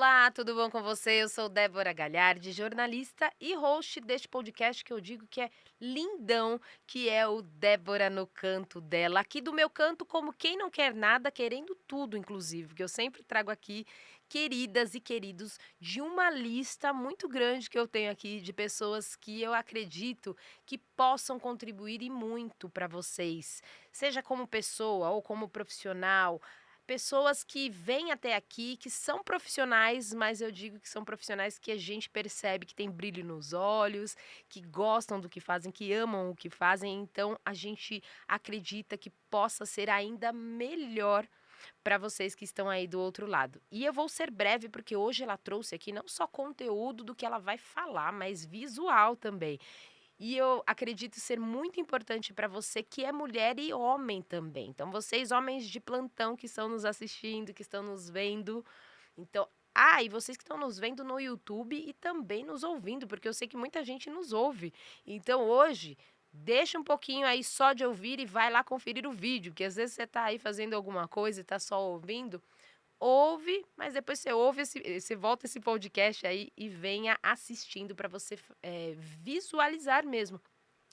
Olá, tudo bom com você? Eu sou Débora Galhardi, jornalista e host deste podcast que eu digo que é lindão, que é o Débora no Canto Dela. Aqui do meu canto, como quem não quer nada, querendo tudo, inclusive, porque eu sempre trago aqui queridas e queridos de uma lista muito grande que eu tenho aqui de pessoas que eu acredito que possam contribuir e muito para vocês, seja como pessoa ou como profissional. Pessoas que vêm até aqui, que são profissionais, mas eu digo que são profissionais que a gente percebe que tem brilho nos olhos, que gostam do que fazem, que amam o que fazem, então a gente acredita que possa ser ainda melhor para vocês que estão aí do outro lado. E eu vou ser breve porque hoje ela trouxe aqui não só conteúdo do que ela vai falar, mas visual também. E eu acredito ser muito importante para você que é mulher e homem também. Então, vocês, homens de plantão que estão nos assistindo, que estão nos vendo. Então, e vocês que estão nos vendo no YouTube e também nos ouvindo, porque eu sei que muita gente nos ouve. Então, hoje, deixa um pouquinho aí só de ouvir e vai lá conferir o vídeo, que às vezes você está aí fazendo alguma coisa e está só ouvindo. Ouve, mas depois você ouve você volta esse podcast aí e venha assistindo para você visualizar mesmo.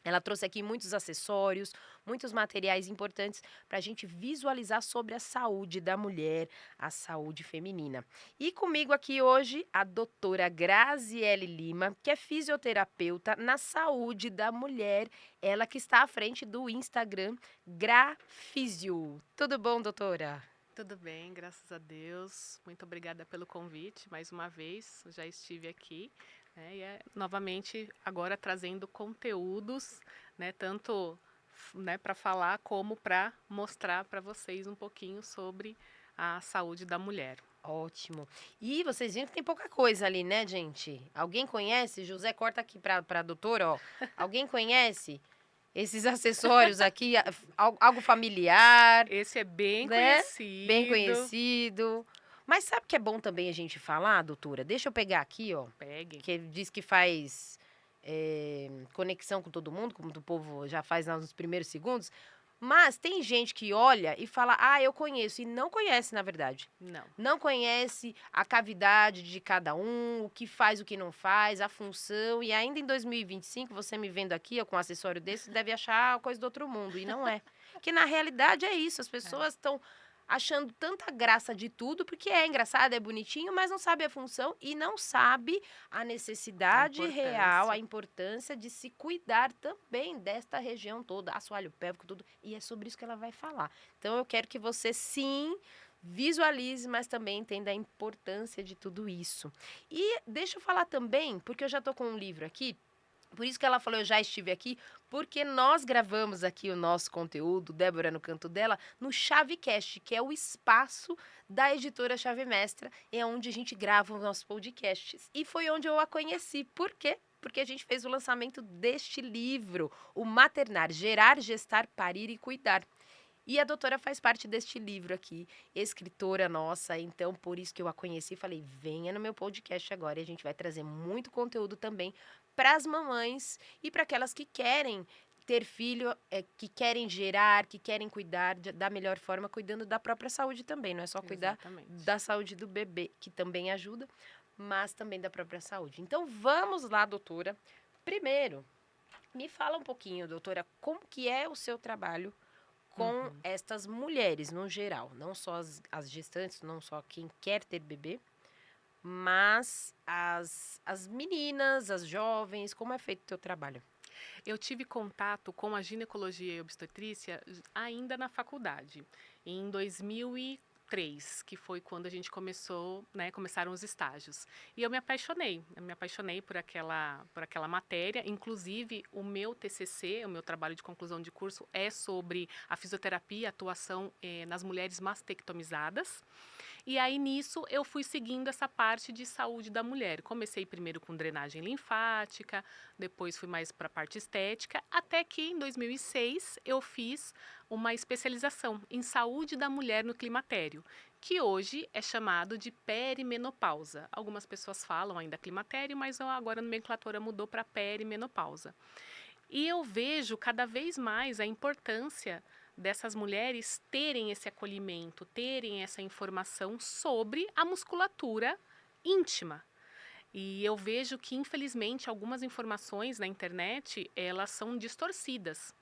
Ela trouxe aqui muitos acessórios, muitos materiais importantes para a gente visualizar sobre a saúde da mulher, a saúde feminina. E comigo aqui hoje a doutora Graziele Lima, que é fisioterapeuta na saúde da mulher, ela que está à frente do Instagram Grafisio. Tudo bom, doutora? Tudo bem, graças a Deus. Muito obrigada pelo convite. Mais uma vez, já estive aqui, né, e novamente agora trazendo conteúdos, né, tanto né, para falar como para mostrar para vocês um pouquinho sobre a saúde da mulher. Ótimo. E vocês viram que tem pouca coisa ali, né, gente? Alguém conhece? José, corta aqui para a doutora, ó. Alguém conhece esses acessórios aqui? Algo familiar, Esse é bem né? Bem conhecido. conhecido. Mas sabe que é bom também a gente falar, doutora? Deixa eu pegar aqui, ó. Peguem. Que diz que faz conexão com todo mundo, como o povo já faz nos primeiros segundos. Mas tem gente que olha e fala, eu conheço, e não conhece, na verdade. Não. Não conhece a cavidade de cada um, o que faz, o que não faz, a função. E ainda em 2025, você me vendo aqui ó, com um acessório desse, deve achar coisa do outro mundo. E não é. Que na realidade é isso. As pessoas estão achando tanta graça de tudo, porque é engraçado, é bonitinho, mas não sabe a função e não sabe a A necessidade real, a importância. importância de se cuidar também desta região toda, assoalho pélvico, tudo. E é sobre isso que ela vai falar. Então eu quero que você sim visualize, mas também entenda a importância de tudo isso. E deixa eu falar também, porque eu já tô com um livro aqui, por isso que ela falou, eu já estive aqui, porque nós gravamos aqui o nosso conteúdo, Débora no Canto Dela, no Chavecast, que é o espaço da editora Chave Mestra, é onde a gente grava os nossos podcasts. E foi onde eu a conheci. Por quê? Porque a gente fez o lançamento deste livro, o Maternar, Gerar, Gestar, Parir e Cuidar. E a doutora faz parte deste livro aqui, escritora nossa, então por isso que eu a conheci e falei, venha no meu podcast agora e a gente vai trazer muito conteúdo também para as mamães e para aquelas que querem ter filho, que querem gerar, que querem cuidar da melhor forma, cuidando da própria saúde também, não é só cuidar Exatamente. da saúde do bebê, que também ajuda, mas também da própria saúde. Então vamos lá, doutora. Primeiro, me fala um pouquinho, doutora, como que é o seu trabalho com Uhum. estas mulheres no geral, não só as gestantes, não só quem quer ter bebê, mas as meninas, as jovens, como é feito o teu trabalho? Eu tive contato com a ginecologia e obstetrícia ainda na faculdade, em 2003, que foi quando a gente começou, né, começaram os estágios. E eu me apaixonei por aquela matéria, inclusive o meu TCC, o meu trabalho de conclusão de curso é sobre a fisioterapia, a atuação nas mulheres mastectomizadas. E aí nisso eu fui seguindo essa parte de saúde da mulher. Comecei primeiro com drenagem linfática, depois fui mais para a parte estética, até que em 2006 eu fiz uma especialização em saúde da mulher no climatério, que hoje é chamado de perimenopausa. Algumas pessoas falam ainda climatério, mas agora a nomenclatura mudou para perimenopausa. E eu vejo cada vez mais a importância dessas mulheres terem esse acolhimento, terem essa informação sobre a musculatura íntima. E eu vejo que, infelizmente, algumas informações na internet, elas são distorcidas.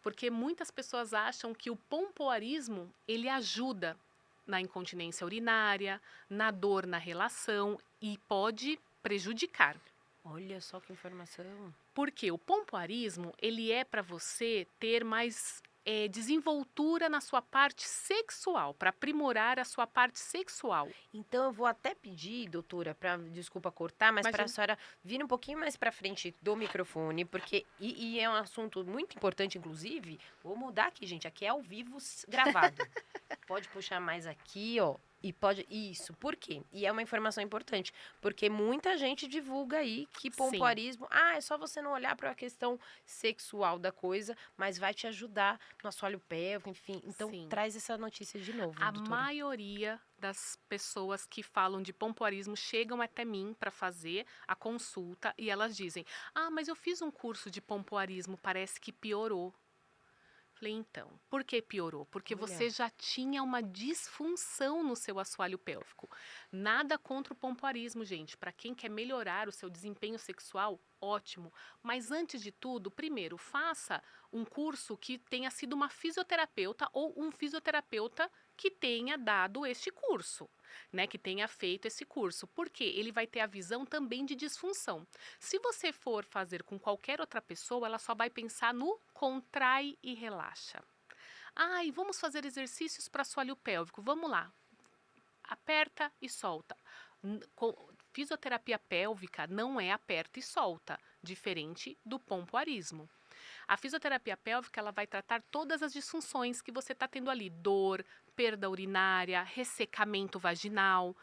Porque muitas pessoas acham que o pompoarismo, ele ajuda na incontinência urinária, na dor na relação e pode prejudicar. Olha só que informação. Porque o pompoarismo, ele é para você ter mais desenvoltura na sua parte sexual, para aprimorar a sua parte sexual. Então eu vou até pedir, doutora, desculpa cortar, mas para a Imagina. senhora vir um pouquinho mais para frente do microfone, porque e é um assunto muito importante, inclusive. Vou mudar aqui, gente. Aqui é ao vivo gravado. Pode puxar mais aqui, ó. E pode. Isso. Por quê? E é uma informação importante. Porque muita gente divulga aí que pompoarismo. É só você não olhar para a questão sexual da coisa, mas vai te ajudar no assoalho pélvico, enfim. Então, Sim. traz essa notícia de novo, A doutora. maioria das pessoas que falam de pompoarismo chegam até mim para fazer a consulta e elas dizem: mas eu fiz um curso de pompoarismo, parece que piorou. Falei, então, por que piorou? Porque você já tinha uma disfunção no seu assoalho pélvico. Nada contra o pompoarismo, gente. Para quem quer melhorar o seu desempenho sexual, ótimo. Mas antes de tudo, primeiro, faça um curso que tenha sido uma fisioterapeuta ou um fisioterapeuta que tenha dado este curso, né? Que tenha feito esse curso. Porque ele vai ter a visão também de disfunção. Se você for fazer com qualquer outra pessoa, ela só vai pensar no contrai e relaxa. E vamos fazer exercícios para assoalho pélvico. Vamos lá. Aperta e solta. Fisioterapia pélvica não é aperta e solta, diferente do pompoarismo. A fisioterapia pélvica ela vai tratar todas as disfunções que você está tendo ali, dor, perda urinária, ressecamento vaginal.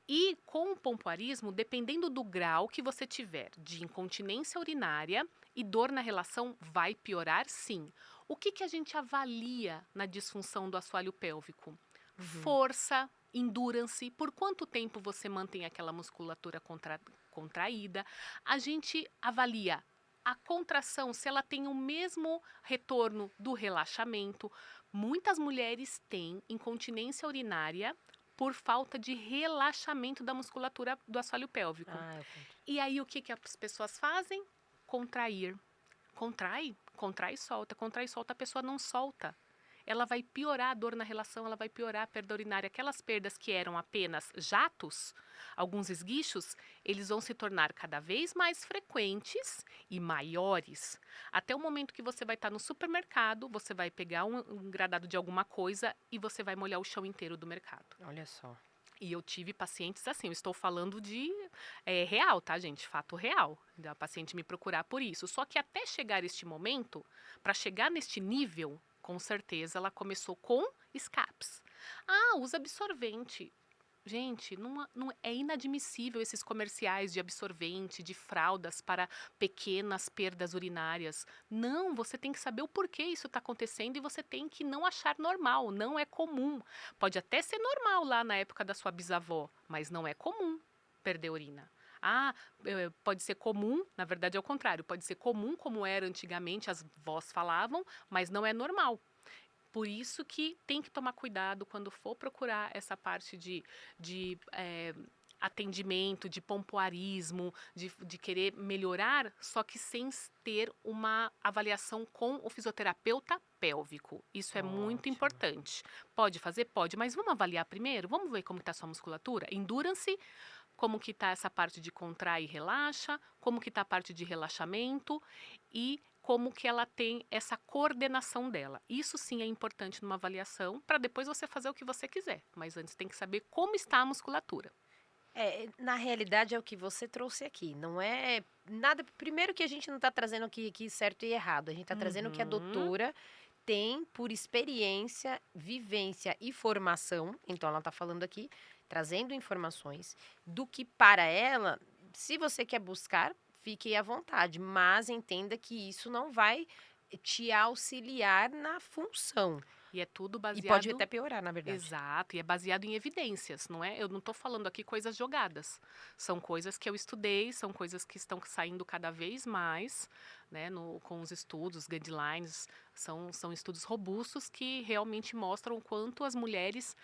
E com o pompoarismo, dependendo do grau que você tiver de incontinência urinária e dor na relação, vai piorar sim. O que a gente avalia na disfunção do assoalho pélvico? Força, endurance, por quanto tempo você mantém aquela musculatura contraída. A gente avalia a contração, se ela tem o mesmo retorno do relaxamento. Muitas mulheres têm incontinência urinária por falta de relaxamento da musculatura do assoalho pélvico. E aí o que as pessoas fazem? Contrair. Contrai e solta. Contrai e solta, a pessoa não solta. Ela vai piorar a dor na relação, ela vai piorar a perda urinária. Aquelas perdas que eram apenas jatos, alguns esguichos, eles vão se tornar cada vez mais frequentes e maiores. Até o momento que você vai estar no supermercado, você vai pegar um engradado de alguma coisa e você vai molhar o chão inteiro do mercado. Olha só. E eu tive pacientes assim, eu estou falando de real, tá, gente? Fato real. A paciente me procurar por isso. Só que até chegar este momento, para chegar neste nível, com certeza ela começou com escapes. Usa absorvente. Gente, não é inadmissível esses comerciais de absorvente, de fraldas para pequenas perdas urinárias. Não, você tem que saber o porquê isso está acontecendo e você tem que não achar normal, não é comum. Pode até ser normal lá na época da sua bisavó, mas não é comum perder urina. Pode ser comum, na verdade é o contrário, pode ser comum como era antigamente, as vós falavam, mas não é normal. Por isso que tem que tomar cuidado quando for procurar essa parte de atendimento, de pompoarismo, de querer melhorar, só que sem ter uma avaliação com o fisioterapeuta pélvico. Isso é muito importante. Pode fazer? Pode, mas vamos avaliar primeiro? Vamos ver como está a sua musculatura? Endurance, como que está essa parte de contrai e relaxa, como que está a parte de relaxamento e como que ela tem essa coordenação dela. Isso sim é importante numa avaliação, para depois você fazer o que você quiser. Mas antes tem que saber como está a musculatura. Na realidade é o que você trouxe aqui, não é nada. Primeiro que a gente não está trazendo aqui certo e errado, a gente está trazendo o que a doutora tem por experiência, vivência e formação. Então ela está falando aqui, trazendo informações do que para ela, se você quer buscar, fique à vontade, mas entenda que isso não vai te auxiliar na função. E é tudo E pode baseado. até piorar, na verdade. Exato, e é baseado em evidências, não é? Eu não estou falando aqui coisas jogadas. São coisas que eu estudei, são coisas que estão saindo cada vez mais, né, com os estudos, guidelines, são estudos robustos que realmente mostram o quanto as mulheres,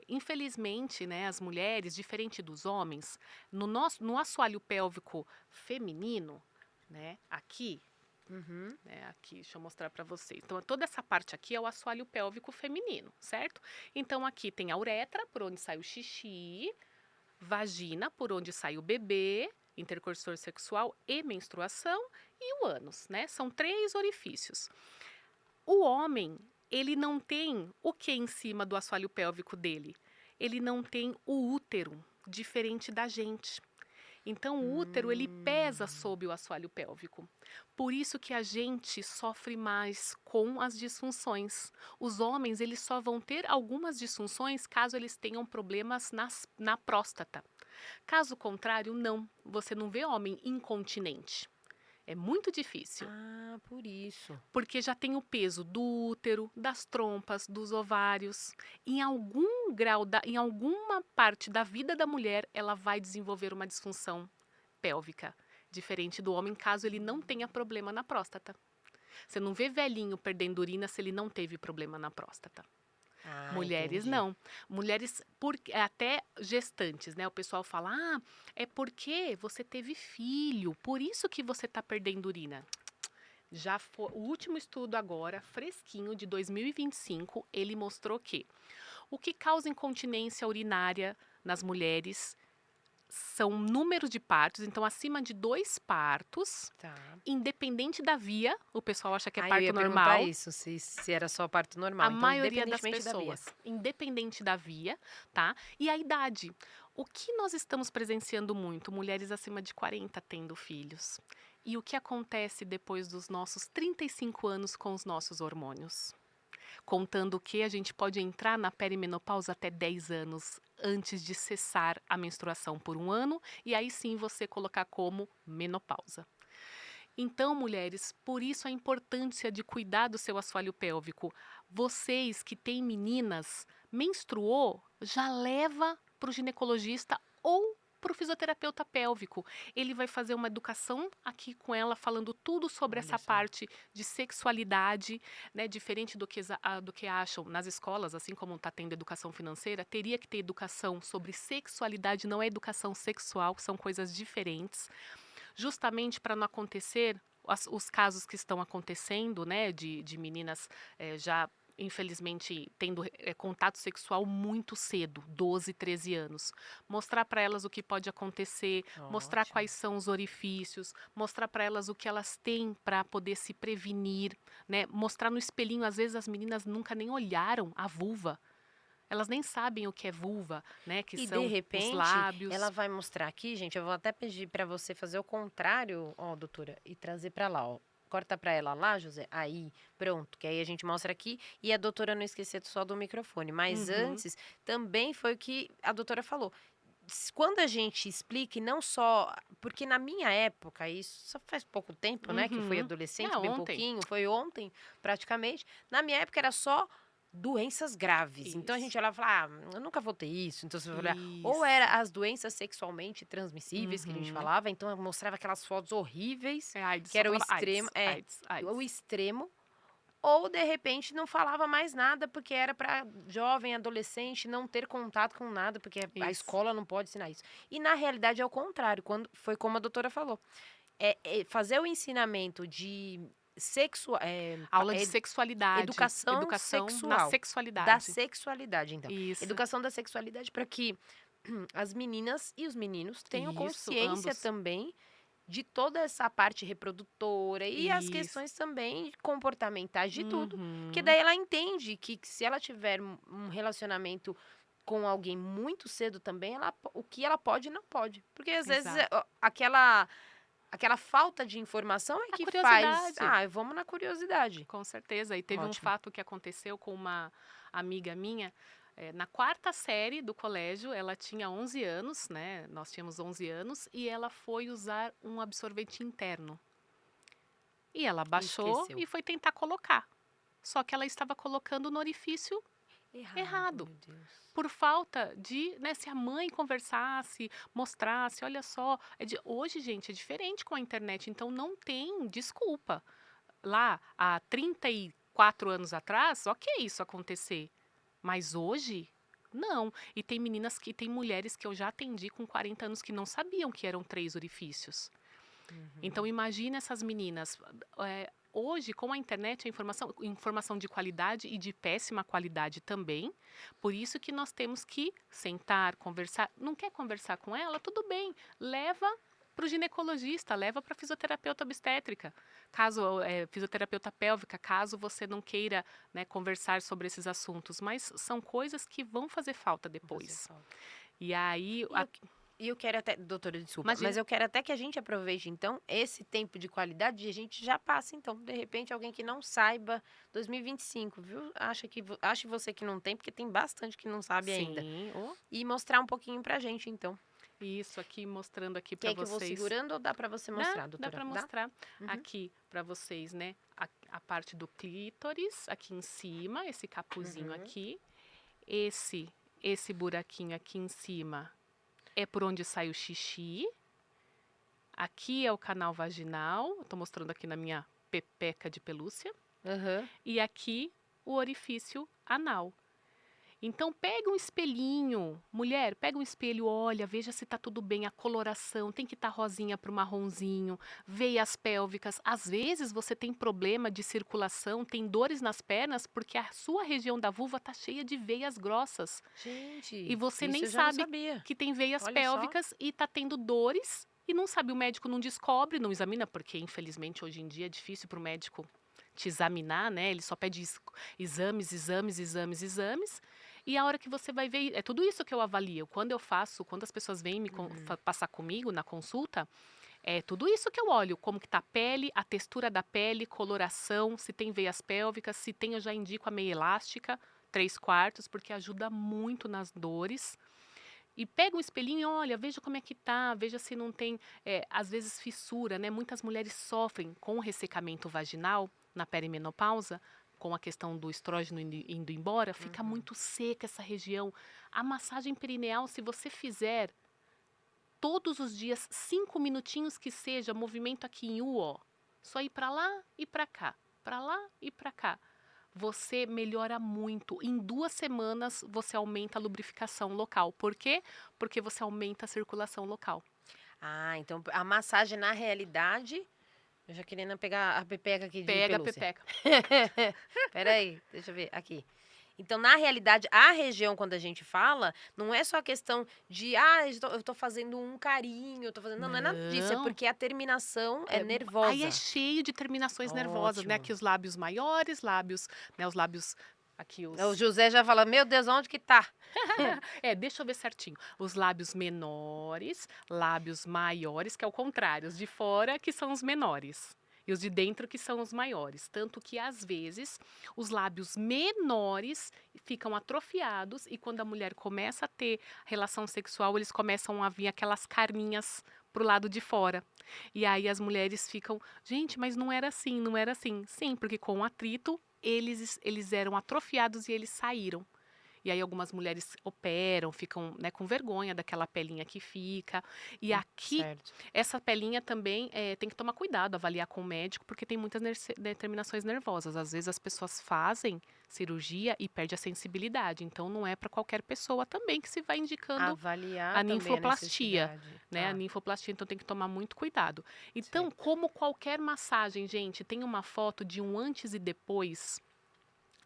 infelizmente, né, as mulheres, diferente dos homens, no assoalho pélvico feminino, né, aqui, Uhum. aqui, deixa eu mostrar para você. Então, toda essa parte aqui é o assoalho pélvico feminino, certo? Então, aqui tem a uretra, por onde sai o xixi, vagina, por onde sai o bebê, intercursor sexual e menstruação, e o ânus, né? São 3 orifícios. O homem, ele não tem o que em cima do assoalho pélvico dele? Ele não tem o útero, diferente da gente. Então, o útero, ele pesa Hum. sob o assoalho pélvico. Por isso que a gente sofre mais com as disfunções. Os homens, eles só vão ter algumas disfunções caso eles tenham problemas na próstata. Caso contrário, não. Você não vê homem incontinente. É muito difícil, Ah, por isso. porque já tem o peso do útero, das trompas, dos ovários. Em algum grau, em alguma parte da vida da mulher, ela vai desenvolver uma disfunção pélvica, diferente do homem, caso ele não tenha problema na próstata. Você não vê velhinho perdendo urina se ele não teve problema na próstata. Ah, Mulheres entendi. não. Mulheres, até gestantes, né? O pessoal fala, é porque você teve filho, por isso que você está perdendo urina. Já foi, o último estudo agora, fresquinho, de 2025, ele mostrou que o que causa incontinência urinária nas mulheres são número de partos, então acima de 2 partos, Tá. independente da via, o pessoal acha que é Ah, eu parto ia perguntar normal, isso, se era só parto a normal. Então, maioria das independentemente da via. pessoas, independente da via, tá? E a idade. O que nós estamos presenciando muito? Mulheres acima de 40 tendo filhos. E o que acontece depois dos nossos 35 anos com os nossos hormônios? Contando que a gente pode entrar na perimenopausa até 10 anos antes de cessar a menstruação por 1 ano, e aí sim você colocar como menopausa. Então, mulheres, por isso a importância de cuidar do seu assoalho pélvico. Vocês que têm meninas, menstruou, já leva para o ginecologista ou para o fisioterapeuta pélvico. Ele vai fazer uma educação aqui com ela, falando tudo sobre Olha essa só. parte de sexualidade, né? Diferente do que acham nas escolas, assim como está tendo educação financeira, teria que ter educação sobre sexualidade, não é educação sexual, são coisas diferentes, justamente para não acontecer os casos que estão acontecendo, né, de meninas já infelizmente tendo contato sexual muito cedo, 12, 13 anos. Mostrar para elas o que pode acontecer, mostrar Ótimo. quais são os orifícios, mostrar para elas o que elas têm para poder se prevenir, né? Mostrar no espelhinho, às vezes as meninas nunca nem olharam a vulva. Elas nem sabem o que é vulva, né, que E de são os repente, ela lábios. vai mostrar aqui, gente, eu vou até pedir para você fazer o contrário, ó, doutora, e trazer para lá, ó. Corta para ela lá, José. Aí, pronto, que aí a gente mostra aqui e a doutora não esquecer só do microfone. Mas Uhum, antes, também foi o que a doutora falou. Quando a gente explica, e não só. Porque na minha época, isso só faz pouco tempo, né? Que eu fui uhum. É adolescente, bem ontem. pouquinho, foi ontem, praticamente. Na minha época era só doenças graves. Então a gente Isso, olhava e falava, eu nunca vou ter isso. Então você vai olhar, ou isso. era as doenças sexualmente transmissíveis que a gente Uhum. falava, então eu mostrava aquelas fotos horríveis, É AIDS, que só era o falava extremo, AIDS, AIDS, o AIDS. extremo, ou de repente não falava mais nada porque era para jovem, adolescente não ter contato com nada, porque a Isso. escola não pode ensinar isso. E na realidade é o contrário, quando foi como a doutora falou. Fazer o ensinamento de Aula de sexualidade, educação educação na sexual, da sexualidade. sexualidade, então. Isso, Educação da sexualidade para que as meninas e os meninos tenham isso, consciência ambos. também de toda essa parte reprodutora e as Isso. questões também comportamentais de tudo, porque Uhum. daí ela entende que se ela tiver um relacionamento com alguém muito cedo também, o que ela pode e não pode. Porque às vezes Exato. aquela falta de informação é A que faz, curiosidade, vamos na curiosidade. com certeza. E teve um Ótimo. fato que aconteceu com uma amiga minha. Na 4ª série do colégio, ela tinha 11 anos, né? Nós tínhamos 11 anos, e ela foi usar um absorvente interno. E ela E baixou esqueceu. e foi tentar colocar. só que ela estava colocando no orifício errado. Meu Deus. Por falta de, né, se a mãe conversasse, mostrasse, olha só, hoje, gente, é diferente com a internet, então não tem desculpa. Lá, há 34 anos atrás, ok isso acontecer, mas hoje, não. E tem mulheres que eu já atendi com 40 anos que não sabiam que eram 3 orifícios. Então, imagine essas meninas. Hoje, com a internet, a informação de qualidade e de péssima qualidade também. Por isso que nós temos que sentar, conversar. Não quer conversar com ela? Tudo bem. Leva para o ginecologista, leva para a fisioterapeuta obstétrica. Fisioterapeuta pélvica, caso você não queira, né, conversar sobre esses assuntos. Mas são coisas que vão fazer falta depois. E aí... E eu quero até, doutora, desculpa, Imagina. mas eu quero até que a gente aproveite, então, esse tempo de qualidade e a gente já passa, então, de repente, alguém que não saiba 2025, viu? Ache você que não tem, porque tem bastante que não sabe ainda. Sim. E mostrar um pouquinho pra gente, então. Isso, aqui mostrando aqui para Quer que eu vou segurando ou dá pra você mostrar, doutora? Dá para mostrar aqui para vocês, né? A parte do clítoris aqui em cima, esse capuzinho aqui. Esse buraquinho aqui em cima é por onde sai o xixi. Aqui é o canal vaginal. Estou mostrando aqui na minha pepeca de pelúcia. E aqui o orifício anal. Então, pega um espelhinho. Mulher, pega um espelho, olha, veja se tá tudo bem. A coloração tem que estar rosinha para o marronzinho. Veias pélvicas. Às vezes, você tem problema de circulação, tem dores nas pernas, porque a sua região da vulva tá cheia de veias grossas. Gente, e você nem eu já não sabe sabia. que tem veias Olha pélvicas e tá tendo dores. E não sabe, o médico não descobre, não examina, porque, infelizmente, hoje em dia é difícil para o médico te examinar, né? Ele só pede exames. E a hora que você vai ver, é tudo isso que eu avalio. Quando as pessoas vêm passar comigo na consulta, é tudo isso que eu olho. Como que tá a pele, a textura da pele, coloração, se tem veias pélvicas, se tem eu já indico a meia elástica, 3/4, porque ajuda muito nas dores. E pega um espelhinho e olha, veja como é que tá, veja se não tem, às vezes, fissura, né? Muitas mulheres sofrem com o ressecamento vaginal na perimenopausa, com a questão do estrógeno indo embora, fica muito seca essa região. A massagem perineal, se você fizer todos os dias, 5 minutinhos que seja, movimento aqui em U, ó, só ir para lá e para cá, para lá e para cá, você melhora muito. Em 2 semanas, você aumenta a lubrificação local. Por quê? Porque você aumenta a circulação local. Ah, então a massagem, na realidade... Eu já querendo pegar a pepeca aqui de Pega a pelúcia. pepeca. Peraí, deixa eu ver. Aqui. Então, na realidade, a região, quando a gente fala, não é só a questão de, eu tô fazendo um carinho, eu tô fazendo... Não é nada disso, é Não. porque a terminação é nervosa. Aí é cheio de terminações nervosas, né? Ótimo. Aqui os lábios maiores, né? Os lábios... Aqui O José já fala, meu Deus, onde que tá? Deixa eu ver certinho. Os lábios menores, lábios maiores, que é o contrário. Os de fora, que são os menores. E os de dentro, que são os maiores. Tanto que, às vezes, os lábios menores ficam atrofiados e quando a mulher começa a ter relação sexual, eles começam a vir aquelas carninhas pro lado de fora. E aí as mulheres ficam, gente, mas não era assim, não era assim. Sim, porque com o atrito, eles eram atrofiados e eles saíram. E aí algumas mulheres operam, ficam, né, com vergonha daquela pelinha que fica. E aqui, Certo. essa pelinha também tem que tomar cuidado, avaliar com o médico, porque tem muitas terminações nervosas. Às vezes as pessoas fazem cirurgia e perde a sensibilidade. Então não é para qualquer pessoa também que se vai indicando Avaliar a ninfoplastia, necessidade. né? A ninfoplastia, então tem que tomar muito cuidado. Então, como qualquer massagem, gente, tem uma foto de um antes e depois,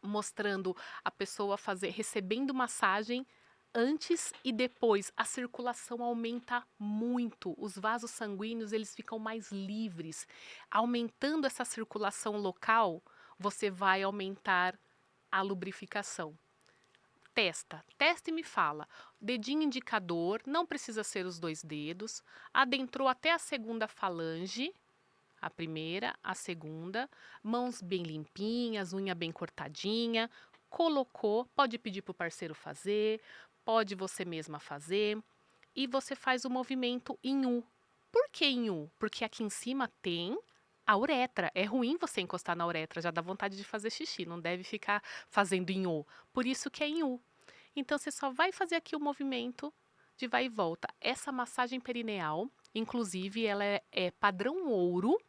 mostrando a pessoa recebendo massagem antes e depois. A circulação aumenta muito, os vasos sanguíneos eles ficam mais livres. Aumentando essa circulação local, você vai aumentar a lubrificação. Testa e me fala. Dedinho indicador, não precisa ser os 2 dedos, adentrou até a segunda falange, a primeira, a segunda, mãos bem limpinhas, unha bem cortadinha, colocou, pode pedir para o parceiro fazer, pode você mesma fazer, e você faz o movimento em U. Por que em U? Porque aqui em cima tem A uretra, é ruim você encostar na uretra, já dá vontade de fazer xixi, não deve ficar fazendo em O. Por isso que é em U. Então, você só vai fazer aqui o movimento de vai e volta. Essa massagem perineal, inclusive, ela é padrão ouro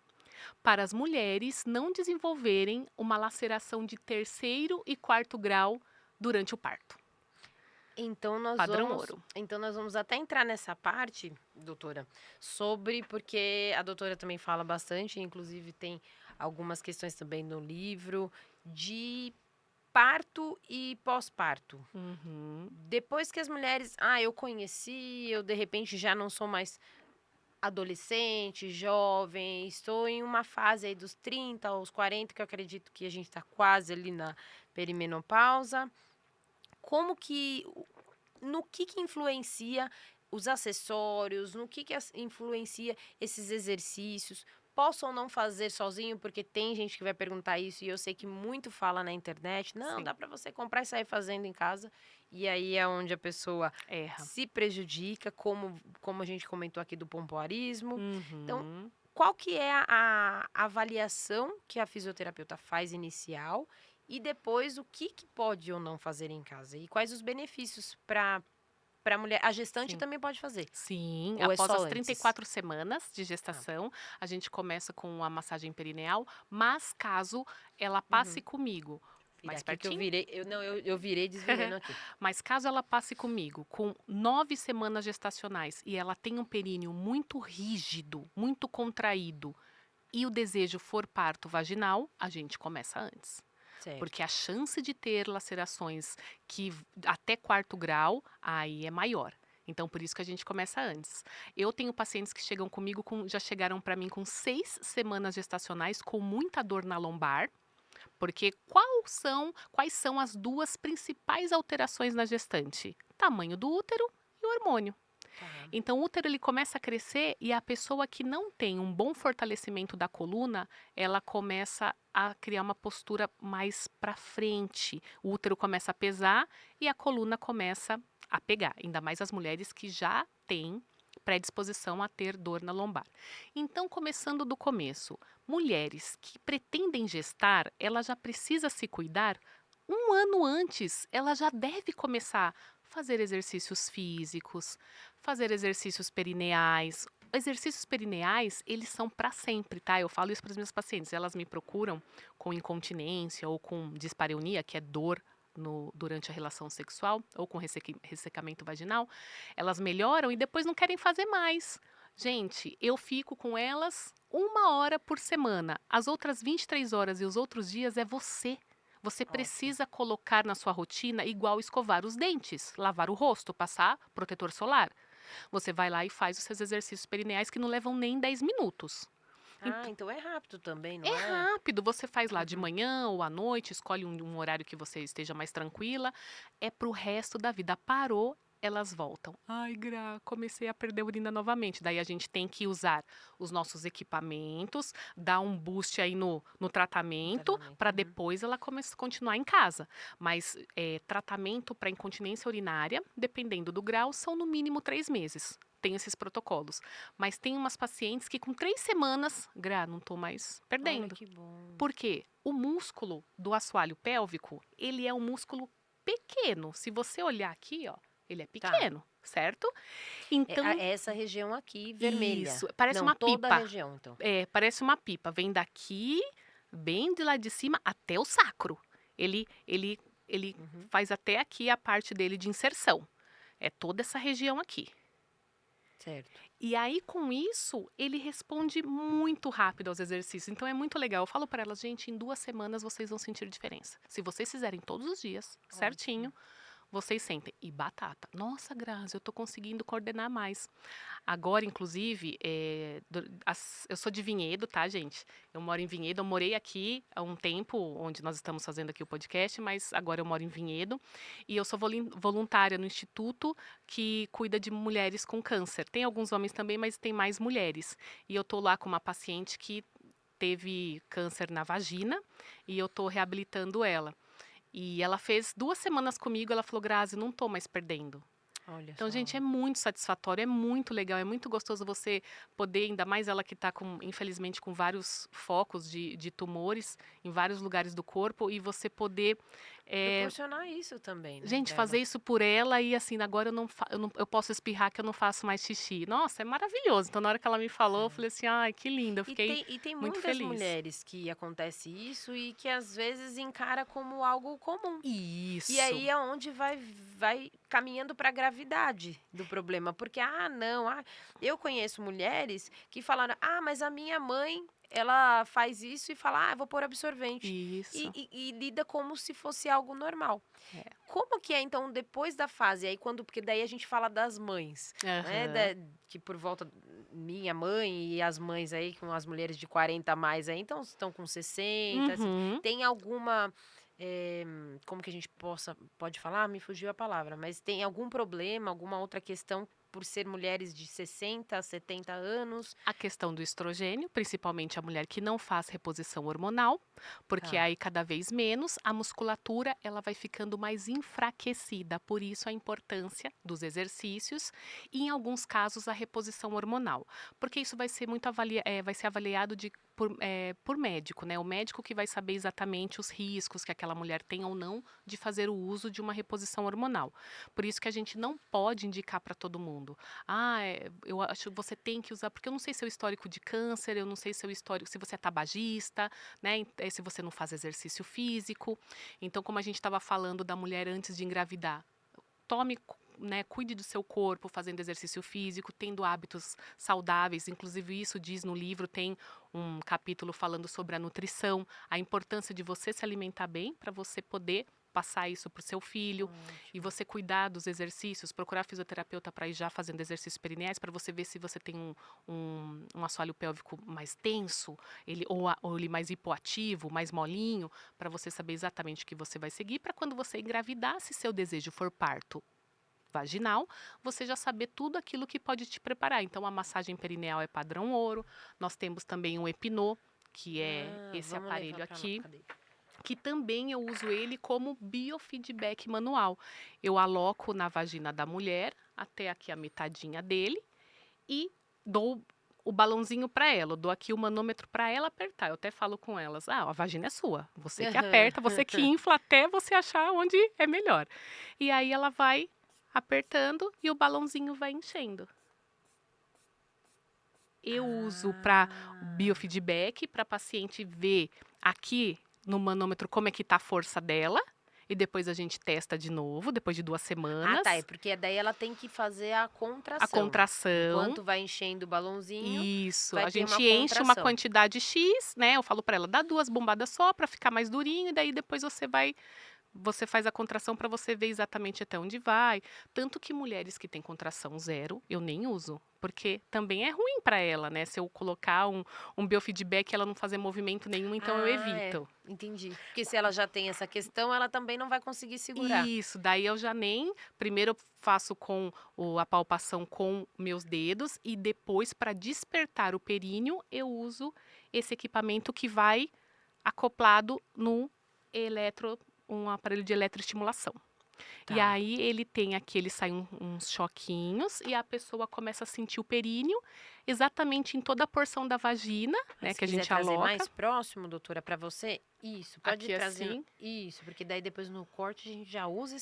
para as mulheres não desenvolverem uma laceração de terceiro e quarto grau durante o parto. Padrão ouro. Então nós vamos até entrar nessa parte, doutora, sobre porque a doutora também fala bastante, inclusive tem algumas questões também no livro de parto e pós-parto. Uhum. Depois que as mulheres, eu conheci, eu de repente já não sou mais adolescente, jovem, estou em uma fase aí dos 30 aos 40, que eu acredito que a gente está quase ali na perimenopausa. Como que, no que influencia os acessórios, no que influencia esses exercícios? Posso ou não fazer sozinho? Porque tem gente que vai perguntar isso e eu sei que muito fala na internet. Não, Sim. dá para você comprar e sair fazendo em casa. E aí é onde a pessoa Erra. se prejudica, como a gente comentou aqui do pompoarismo. Então, Uhum. qual que é a avaliação que a fisioterapeuta faz inicial e depois o que pode ou não fazer em casa? E quais os benefícios para a mulher? A gestante Sim. também pode fazer? Sim, Ou é após só as antes? 34 semanas de gestação, a gente começa com a massagem perineal, mas caso ela passe comigo, mais Aqui que eu pertinho, virei, eu virei desvirando aqui. mas caso ela passe comigo com 9 semanas gestacionais e ela tenha um períneo muito rígido, muito contraído, e o desejo for parto vaginal, a gente começa antes. Certo. Porque a chance de ter lacerações que até quarto grau, aí é maior. Então, por isso que a gente começa antes. Eu tenho pacientes que chegam comigo, já chegaram para mim com 6 semanas gestacionais, com muita dor na lombar, porque quais são as duas principais alterações na gestante? Tamanho do útero e o hormônio. Tá. Então, o útero ele começa a crescer e a pessoa que não tem um bom fortalecimento da coluna, ela começa a criar uma postura mais para frente. O útero começa a pesar e a coluna começa a pegar, ainda mais as mulheres que já têm predisposição a ter dor na lombar. Então, começando do começo, mulheres que pretendem gestar, ela já precisa se cuidar. Um ano antes, ela já deve começar a fazer exercícios físicos, fazer exercícios perineais. Exercícios perineais, eles são para sempre, tá? Eu falo isso para as minhas pacientes. Elas me procuram com incontinência ou com dispareunia, que é dor durante a relação sexual, ou com ressecamento vaginal. Elas melhoram e depois não querem fazer mais. Gente, eu fico com elas 1 hora por semana. As outras 23 horas e os outros dias é você. Você precisa colocar na sua rotina igual escovar os dentes, lavar o rosto, passar protetor solar. Você vai lá e faz os seus exercícios perineais que não levam nem 10 minutos. Então é rápido também, não É é? rápido, você faz lá de manhã ou à noite, escolhe um horário que você esteja mais tranquila. É pro resto da vida. Parou, elas voltam. Ai, Gra, comecei a perder urina novamente. Daí a gente tem que usar os nossos equipamentos, dar um boost aí no tratamento, para depois ela continuar em casa. Mas tratamento para incontinência urinária, dependendo do grau, são no mínimo 3 meses. Tem esses protocolos. Mas tem umas pacientes que com 3 semanas, Gra, não tô mais perdendo. Olha que bom. Por quê? O músculo do assoalho pélvico, ele é um músculo pequeno. Se você olhar aqui, ó, ele é pequeno, certo? Então, Essa região aqui, vermelha. isso, parece Não, uma toda pipa. a região, então. Parece uma pipa. Vem daqui, bem de lá de cima, até o sacro. Ele faz até aqui a parte dele de inserção. É toda essa região aqui. Certo. E aí, com isso, ele responde muito rápido aos exercícios. Então, é muito legal. Eu falo para elas, gente, em 2 semanas vocês vão sentir diferença. Se vocês fizerem todos os dias, certinho, vocês sentem. E batata. Nossa, Grazi, eu tô conseguindo coordenar mais. Agora, inclusive, eu sou de Vinhedo, tá, gente? Eu moro em Vinhedo. Eu morei aqui há um tempo, onde nós estamos fazendo aqui o podcast, mas agora eu moro em Vinhedo. E eu sou voluntária no instituto que cuida de mulheres com câncer. Tem alguns homens também, mas tem mais mulheres. E eu tô lá com uma paciente que teve câncer na vagina e eu tô reabilitando ela. E ela fez 2 semanas comigo, ela falou, Grazi, não tô mais perdendo. Olha Então, só. gente, é muito satisfatório, é muito legal, é muito gostoso você poder, ainda mais ela que está com, infelizmente, com vários focos de tumores em vários lugares do corpo, e você poder, eh, Proporcionar isso também, né, gente, pra fazer ela. isso por ela e assim, agora eu posso espirrar que eu não faço mais xixi. Nossa, é maravilhoso. Então, na hora que ela me falou, eu É. falei assim, ai, que linda, eu E fiquei tem muito muitas feliz. mulheres que acontece isso e que às vezes encara como algo comum. E Isso. aí é onde vai caminhando para a gravidade do problema, porque não, eu conheço mulheres que falaram: "Ah, mas a minha mãe, ela faz isso e fala: 'Ah, eu vou pôr absorvente'". Isso. E lida como se fosse algo normal. É. Como que é então depois da fase? Aí quando porque daí a gente fala das mães, né, Aham. que por volta minha mãe e as mães aí com as mulheres de 40 a mais aí, então estão com 60, Uhum. tem alguma, eh, como que a gente pode falar? Me fugiu a palavra, mas tem algum problema, alguma outra questão por ser mulheres de 60 a 70 anos? A questão do estrogênio, principalmente a mulher que não faz reposição hormonal, porque Tá, aí cada vez menos a musculatura ela vai ficando mais enfraquecida. Por isso a importância dos exercícios e, em alguns casos, a reposição hormonal, porque isso vai ser vai ser avaliado por médico, né? O médico que vai saber exatamente os riscos que aquela mulher tem ou não de fazer o uso de uma reposição hormonal. Por isso que a gente não pode indicar para todo mundo. Eu acho que você tem que usar, porque eu não sei seu histórico de câncer, eu não sei seu histórico, se você é tabagista, né? Se você não faz exercício físico. Então, como a gente estava falando da mulher antes de engravidar, tome, né, cuide do seu corpo, fazendo exercício físico, tendo hábitos saudáveis. Inclusive, isso diz no livro, tem um capítulo falando sobre a nutrição, a importância de você se alimentar bem para você poder passar isso para o seu filho e ótimo. você cuidar dos exercícios, procurar fisioterapeuta para ir já fazendo exercícios perineais para você ver se você tem um assoalho pélvico mais tenso, ou ele mais hipoativo, mais molinho, para você saber exatamente o que você vai seguir, para quando você engravidar, se seu desejo for parto vaginal, você já saber tudo aquilo que pode te preparar. Então, a massagem perineal é padrão ouro. Nós temos também o Epinô, que é esse Vamos levar aparelho para lá, aqui, cadê? que também eu uso ele como biofeedback manual. Eu aloco na vagina da mulher, até aqui a metadinha dele, e dou o balãozinho para ela, eu dou aqui o manômetro para ela apertar. Eu até falo com elas: a vagina é sua, você que aperta, você que infla até você achar onde é melhor. E aí ela vai apertando e o balãozinho vai enchendo. Eu uso para Ah. biofeedback, para a paciente ver aqui no manômetro como é que tá a força dela, e depois a gente testa de novo, depois de 2 Ah, tá, é semanas, porque daí ela tem que fazer a a contração. contração. Enquanto vai enchendo o balãozinho, Isso, vai a ter uma gente enche uma contração. quantidade X, né, eu falo para ela: "Dá 2 bombadas só para ficar mais durinho", e daí depois você faz a contração para você ver exatamente até onde vai. Tanto que mulheres que têm contração zero, eu nem uso, porque também é ruim para ela, né, se eu colocar um biofeedback e ela não fazer movimento nenhum, então eu Ah, é, evito. entendi. Porque se ela já tem essa questão, ela também não vai conseguir segurar. Isso, daí eu já nem primeiro eu faço com a palpação com meus dedos e depois para despertar o períneo, eu uso esse equipamento que vai acoplado no eletro um aparelho de eletroestimulação. E Tá. aí ele tem aqui, ele sai uns choquinhos e a pessoa começa a sentir o períneo exatamente em toda a porção da vagina, Aí né, se que a quiser gente trazer aloca, mais próximo, doutora, para você, isso, pode ir aqui trazendo assim, isso, porque daí depois no corte a gente já usa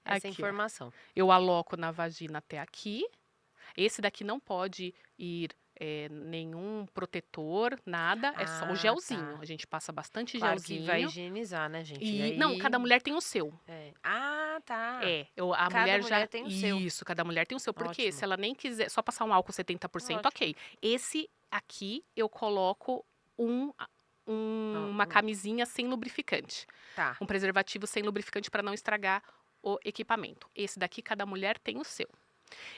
essa aqui ó. informação. Eu aloco na vagina até aqui. Esse daqui não pode ir nenhum protetor, nada, é só o Ah, gelzinho. tá. A gente passa bastante Claro que vai gelzinho. higienizar, né, gente? E não, cada Daí mulher tem o seu. Ah, tá. A Cada mulher mulher já. tem o seu. Isso, cada mulher tem o seu. Porque se Ótimo, ela nem quiser só passar um álcool 70%, ótimo. ok. Esse aqui eu coloco um, Hã, uma camisinha sem lubrificante. tá. Um preservativo sem lubrificante para não estragar o equipamento. Esse daqui, cada mulher tem o seu.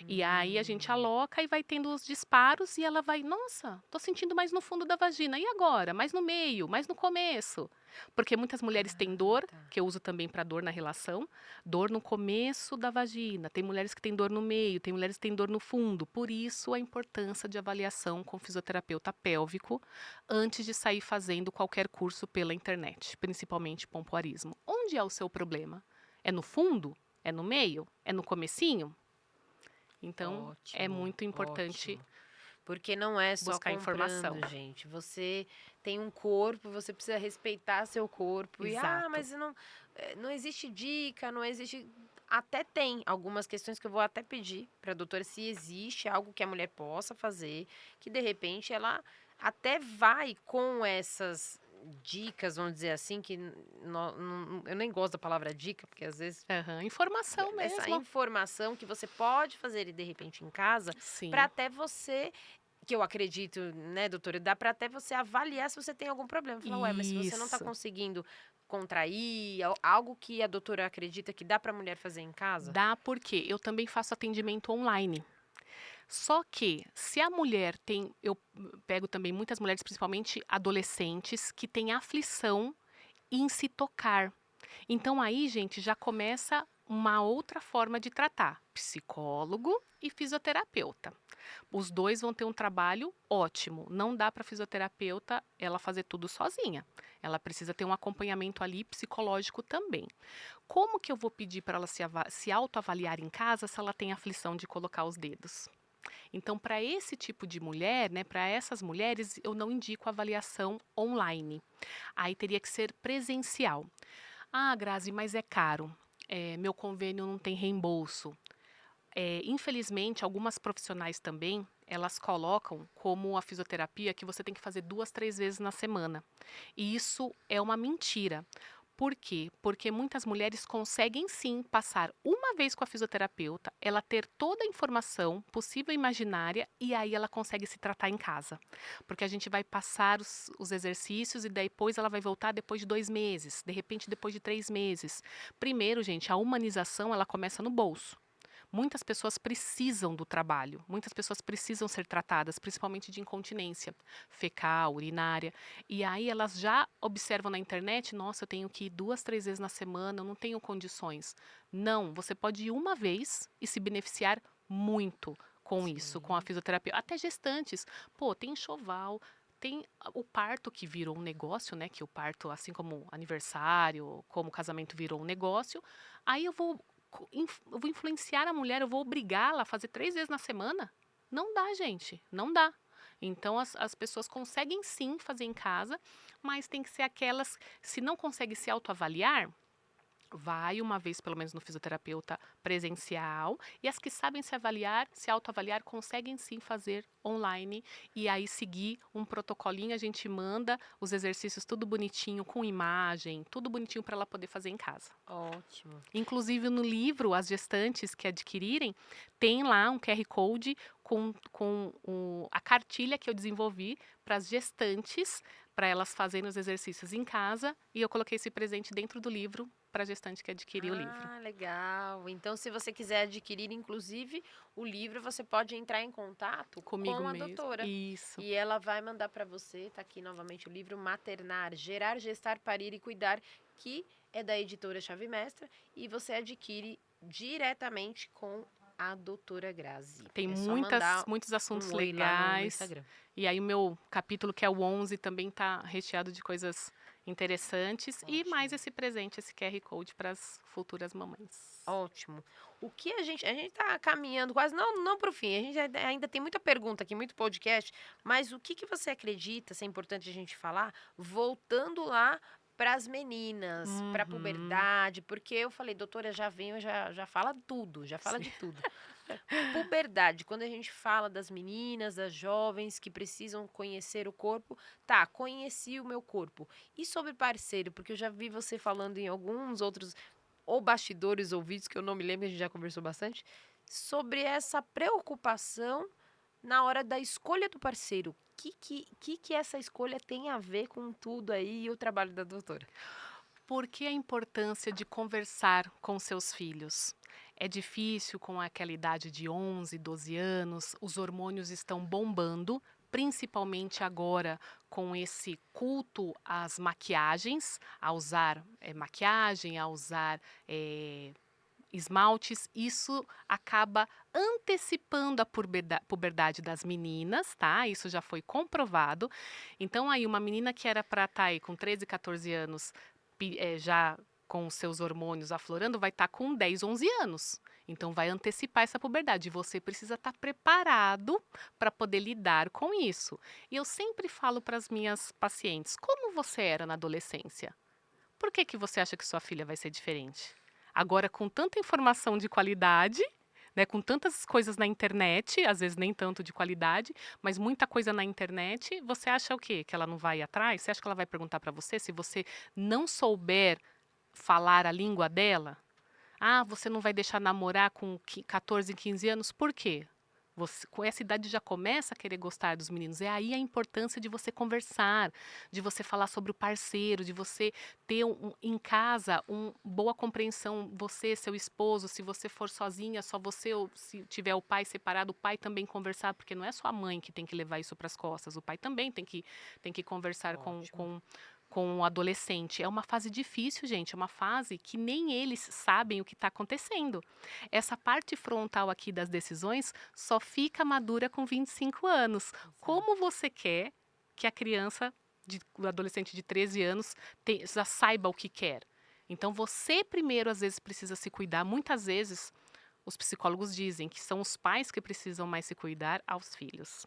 E aí a gente Hum. aloca e vai tendo os disparos e ela vai, nossa, tô sentindo mais no fundo da vagina. E agora? Mais no meio, mais no começo. Porque muitas mulheres têm Ah, dor, tá. que eu uso também para dor na relação, dor no começo da vagina. Tem mulheres que têm dor no meio, tem mulheres que têm dor no fundo. Por isso a importância de avaliação com fisioterapeuta pélvico antes de sair fazendo qualquer curso pela internet, principalmente pompoarismo. Onde é o seu problema? É no fundo? É no meio? É no comecinho? Então, é Ótimo, muito importante ótimo. Porque não é só buscar informação. comprando, gente. Você tem um corpo, você precisa respeitar seu corpo. E, Exato. mas não, não existe dica, não existe. Até tem algumas questões que eu vou até pedir para a doutora se existe algo que a mulher possa fazer, que de repente ela até vai com essas dicas, vamos dizer assim, que eu nem gosto da palavra dica, porque às vezes Aham, informação essa mesmo. informação que você pode fazer e de repente em casa, para Sim, até você, que eu acredito, né, doutora, dá para até você avaliar se você tem algum problema. Falar, ué, mas se você não está isso. conseguindo contrair, algo que a doutora acredita que dá para a mulher fazer em casa? Dá porque eu também faço atendimento online. Só que, se a mulher tem, eu pego também muitas mulheres, principalmente adolescentes, que têm aflição em se tocar. Então aí, gente, já começa uma outra forma de tratar, psicólogo e fisioterapeuta. Os dois vão ter um trabalho ótimo. Não dá para fisioterapeuta ela fazer tudo sozinha. Ela precisa ter um acompanhamento ali psicológico também. Como que eu vou pedir para ela se autoavaliar em casa se ela tem aflição de colocar os dedos? Então, para esse tipo de mulher, né, para essas mulheres, eu não indico avaliação online. Aí teria que ser presencial. Ah, Grazi, mas é caro. Meu convênio não tem reembolso. Infelizmente, algumas profissionais também, elas colocam como a fisioterapia que você tem que fazer 2, 3 vezes na semana. E isso é uma mentira. Por quê? Porque muitas mulheres conseguem sim passar uma vez com a fisioterapeuta, ela ter toda a informação possível e imaginária e aí ela consegue se tratar em casa. Porque a gente vai passar os exercícios e depois ela vai voltar depois de 2 meses, de repente depois de 3 meses. Primeiro, gente, a humanização ela começa no bolso. Muitas pessoas precisam do trabalho, muitas pessoas precisam ser tratadas, principalmente de incontinência fecal, urinária. E aí elas já observam na internet, nossa, eu tenho que ir 2, 3 vezes na semana, eu não tenho condições. Não, você pode ir uma vez e se beneficiar muito com isso, com a Sim. fisioterapia. Até gestantes. Pô, tem enxoval, tem o parto que virou um negócio, né? Que o parto, assim como aniversário, como casamento virou um negócio. Aí eu vou influenciar a mulher, eu vou obrigá-la a fazer 3 vezes na semana? Não dá, gente, não dá. Então, as pessoas conseguem sim fazer em casa, mas tem que ser aquelas, se não consegue se autoavaliar, vai uma vez pelo menos no fisioterapeuta presencial e as que sabem se avaliar, se autoavaliar, conseguem sim fazer online e aí seguir um protocolinho, a gente manda os exercícios tudo bonitinho, com imagem, tudo bonitinho para ela poder fazer em casa. Ótimo. Inclusive no livro, as gestantes que adquirirem, tem lá um QR Code com a cartilha que eu desenvolvi para as gestantes, para elas fazerem os exercícios em casa, e eu coloquei esse presente dentro do livro para a gestante que adquirir o livro. Ah, legal. Então, se você quiser adquirir, inclusive, o livro, você pode entrar em contato Comigo com a mesmo. doutora. Isso. E ela vai mandar para você, tá aqui novamente o livro Maternar, Gerar, Gestar, Parir e Cuidar, que é da editora Chave Mestra, e você adquire diretamente com a doutora Grazi. Tem É só mandar muitos assuntos um oi lá no legais. Instagram. E aí o meu capítulo, que é o 11, também está recheado de coisas interessantes. E mais Ótimo. esse presente, esse QR Code para as futuras mamães. Ótimo. O que a gente tá caminhando quase não para o fim. A gente ainda tem muita pergunta aqui, muito podcast, mas o que você acredita, se é importante a gente falar, voltando lá para as meninas, para a Uhum. puberdade, porque eu falei, doutora, já venho, já fala tudo, já fala Sim. de tudo. Puberdade, quando a gente fala das meninas, das jovens que precisam conhecer o corpo, tá, conheci o meu corpo. E sobre parceiro, porque eu já vi você falando em alguns outros ou bastidores ou vídeos que eu não me lembro, a gente já conversou bastante, sobre essa preocupação na hora da escolha do parceiro. O que essa escolha tem a ver com tudo aí e o trabalho da doutora? Por que a importância de conversar com seus filhos? É difícil com aquela idade de 11, 12 anos, os hormônios estão bombando, principalmente agora com esse culto às maquiagens, a usar maquiagem, a usar esmaltes, isso acaba antecipando a puberdade das meninas, tá? Isso já foi comprovado. Então, aí, uma menina que era para estar aí com 13, 14 anos já com os seus hormônios aflorando, vai estar com 10, 11 anos. Então, vai antecipar essa puberdade. Você precisa estar preparado para poder lidar com isso. E eu sempre falo para as minhas pacientes, como você era na adolescência? Por que que você acha que sua filha vai ser diferente? Agora, com tanta informação de qualidade, né, com tantas coisas na internet, às vezes nem tanto de qualidade, mas muita coisa na internet, você acha o quê? Que ela não vai atrás? Você acha que ela vai perguntar para você se você não souber falar a língua dela? Ah, você não vai deixar namorar com 14, 15 anos? Por quê? Você, com essa idade já começa a querer gostar dos meninos. É aí a importância de você conversar, de você falar sobre o parceiro, de você ter em casa uma boa compreensão, você, seu esposo, se você for sozinha, só você, ou se tiver o pai separado, o pai também conversar, porque não é só a mãe que tem que levar isso para as costas, o pai também tem que conversar com o adolescente. É uma fase difícil, gente, é uma fase que nem eles sabem o que está acontecendo. Essa parte frontal aqui das decisões só fica madura com 25 anos. Como você quer que a criança, o adolescente de 13 anos, já saiba o que quer? Então, você primeiro, às vezes, precisa se cuidar. Muitas vezes, os psicólogos dizem que são os pais que precisam mais se cuidar aos filhos.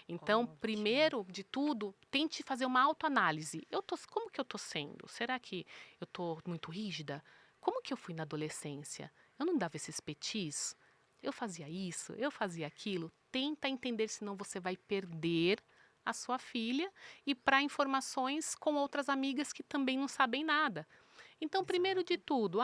Então, Ótimo. primeiro de tudo, tente fazer uma autoanálise. Como que eu estou sendo? Será que eu estou muito rígida? Como que eu fui na adolescência? Eu não dava esses petis? Eu fazia isso? Eu fazia aquilo? Tenta entender, senão você vai perder a sua filha e para informações com outras amigas que também não sabem nada. Então, primeiro de tudo,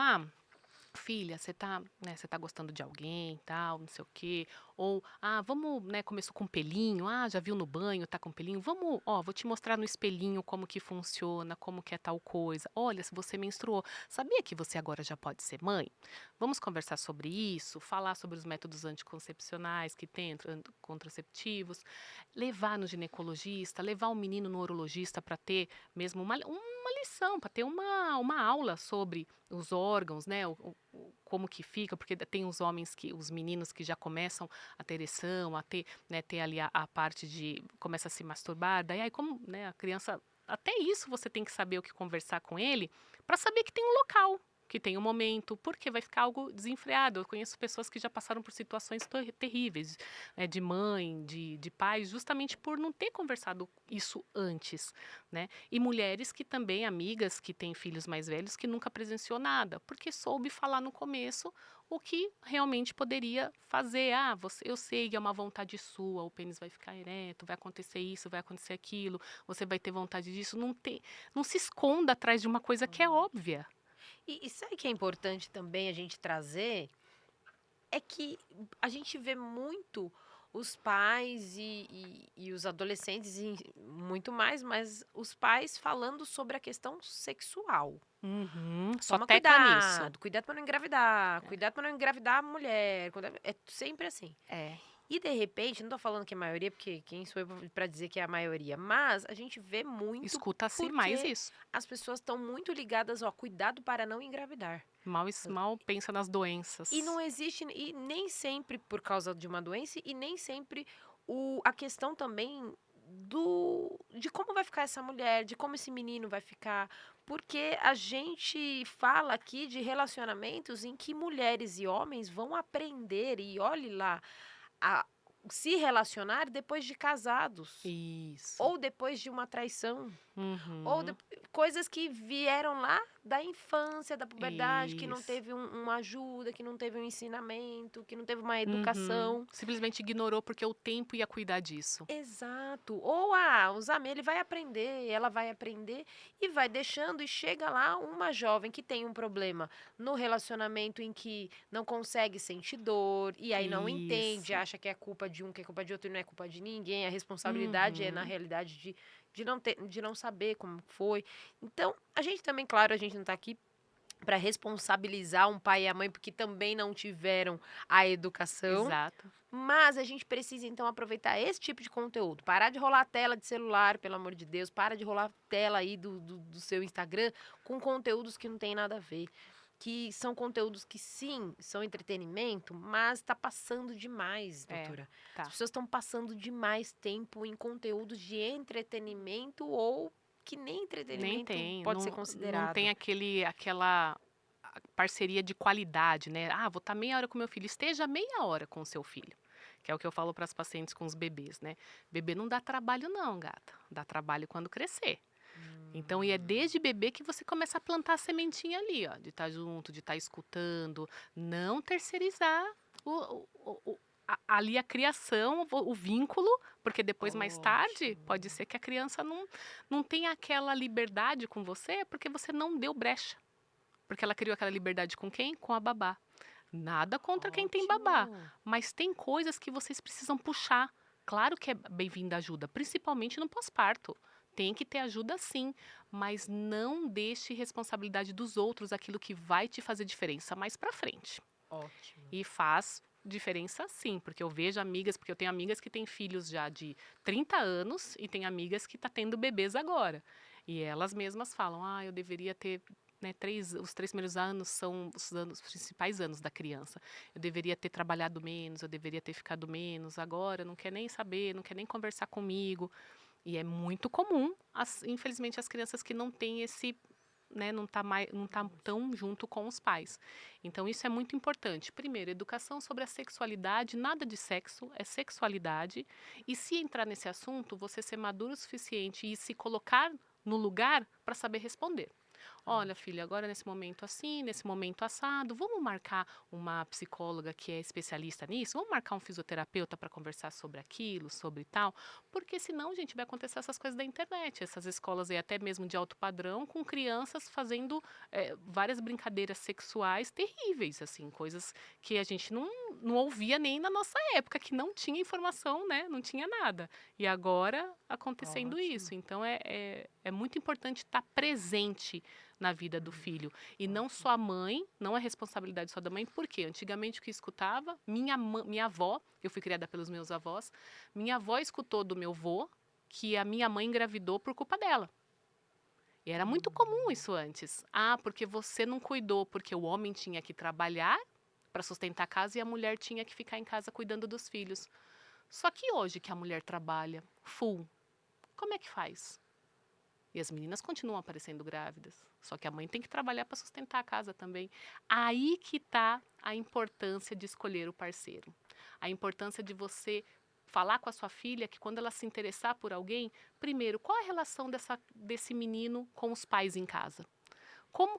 filha, você tá gostando de alguém, tal, não sei o quê. Ou, vamos, né, começou com pelinho, já viu no banho, tá com pelinho. Vamos, vou te mostrar no espelhinho como que funciona, como que é tal coisa. Olha, se você menstruou, sabia que você agora já pode ser mãe? Vamos conversar sobre isso, falar sobre os métodos anticoncepcionais que tem, contraceptivos, levar no ginecologista, levar o menino no urologista para ter mesmo uma lição, para ter uma aula sobre os órgãos, né, como que fica, porque tem os meninos que já começam a ter ereção, a ter, né, ter ali a parte de, começa a se masturbar, daí aí como, né, a criança, até isso você tem que saber o que conversar com ele, para saber que tem um local, que tem um momento, porque vai ficar algo desenfreado. Eu conheço pessoas que já passaram por situações terríveis, né, de mãe, de pai, justamente por não ter conversado isso antes, né? E mulheres que também, amigas que têm filhos mais velhos, que nunca presenciou nada, porque soube falar no começo o que realmente poderia fazer. Eu sei que é uma vontade sua, o pênis vai ficar ereto, vai acontecer isso, vai acontecer aquilo, você vai ter vontade disso. Não se esconda atrás de uma coisa que é óbvia. E sabe que é importante também a gente trazer? É que a gente vê muito os pais e os adolescentes, e muito mais, mas os pais falando sobre a questão sexual. Uhum, só Toma tecla nisso. cuidado para não engravidar, cuidado para não engravidar a mulher. É sempre assim. É. E de repente, não tô falando que é a maioria, porque quem sou eu para dizer que é a maioria, mas a gente vê muito Escuta-se mais porque isso. as pessoas estão muito ligadas, cuidado para não engravidar. Mal pensa nas doenças. E não existe, e nem sempre por causa de uma doença, e nem sempre a questão também de como vai ficar essa mulher, de como esse menino vai ficar. Porque a gente fala aqui de relacionamentos em que mulheres e homens vão aprender, e olhe lá, a se relacionar depois de casados. Isso. Ou depois de uma traição. Ou Uhum. coisas que vieram lá da infância, da puberdade, que não Isso. teve uma ajuda, que não teve um ensinamento, que não teve uma Uhum. educação. Simplesmente ignorou porque o tempo ia cuidar disso. Exato. Ou os ele vai aprender, ela vai aprender e vai deixando, e chega lá uma jovem que tem um problema no relacionamento em que não consegue sentir dor, e aí não entende, Isso. acha que é culpa de um, que é culpa de outro, e não é culpa de ninguém. A responsabilidade é, na Uhum. realidade, de não saber como foi. Então, a gente também, claro, a gente não está aqui para responsabilizar um pai e a mãe, porque também não tiveram a educação. Exato. Mas a gente precisa, então, aproveitar esse tipo de conteúdo. Parar de rolar a tela de celular, pelo amor de Deus. Para de rolar a tela aí do seu Instagram com conteúdos que não tem nada a ver. Que são conteúdos que, sim, são entretenimento, mas está passando demais, doutora. Tá. As pessoas estão passando demais tempo em conteúdos de entretenimento, ou que nem entretenimento pode ser considerado. Não tem aquela parceria de qualidade, né? Ah, vou estar meia hora com meu filho. Esteja meia hora com o seu filho. Que é o que eu falo para as pacientes com os bebês, né? Bebê não dá trabalho não, gata. Dá trabalho quando crescer. Então, e é desde bebê que você começa a plantar a sementinha ali, ó, de estar junto, de estar escutando, não terceirizar ali a criação, o vínculo, porque depois, mais tarde, Ótimo. pode ser que a criança não tenha aquela liberdade com você, porque você não deu brecha. Porque ela criou aquela liberdade com quem? Com a babá. Nada contra quem tem babá, Ótimo. mas tem coisas que vocês precisam puxar. Claro que é bem-vinda a ajuda, principalmente no pós-parto. Tem que ter ajuda sim, mas não deixe responsabilidade dos outros aquilo que vai te fazer diferença mais pra frente. Ótimo. E faz diferença sim, porque eu vejo amigas, porque eu tenho amigas que têm filhos já de 30 anos e tem amigas que tá tendo bebês agora. E elas mesmas falam, eu deveria ter, né, os 3 primeiros anos são os principais anos da criança. Eu deveria ter trabalhado menos, eu deveria ter ficado menos, agora não quer nem saber, não quer nem conversar comigo. E é muito comum, infelizmente, as crianças que não têm esse, né, não tá tão junto com os pais. Então isso é muito importante. Primeiro, educação sobre a sexualidade, nada de sexo, é sexualidade. E se entrar nesse assunto, você ser maduro o suficiente e se colocar no lugar para saber responder. Olha, filha, agora nesse momento assim, nesse momento assado, vamos marcar uma psicóloga que é especialista nisso? Vamos marcar um fisioterapeuta para conversar sobre aquilo, sobre tal? Porque senão, gente, vai acontecer essas coisas da internet, essas escolas aí até mesmo de alto padrão, com crianças fazendo várias brincadeiras sexuais terríveis, assim, coisas que a gente não ouvia nem na nossa época, que não tinha informação, né? Não tinha nada. E agora acontecendo Ótimo. isso. Então é muito importante estar presente na vida do filho. E não só a mãe, não é responsabilidade só da mãe, porque antigamente o que escutava, minha avó, eu fui criada pelos meus avós, minha avó escutou do meu avô que a minha mãe engravidou por culpa dela. E era muito comum isso antes. Porque você não cuidou, porque o homem tinha que trabalhar para sustentar a casa e a mulher tinha que ficar em casa cuidando dos filhos. Só que hoje que a mulher trabalha full, como é que faz? E as meninas continuam aparecendo grávidas. Só que a mãe tem que trabalhar para sustentar a casa também. Aí que está a importância de escolher o parceiro. A importância de você falar com a sua filha que quando ela se interessar por alguém, primeiro, qual é a relação desse menino com os pais em casa? Como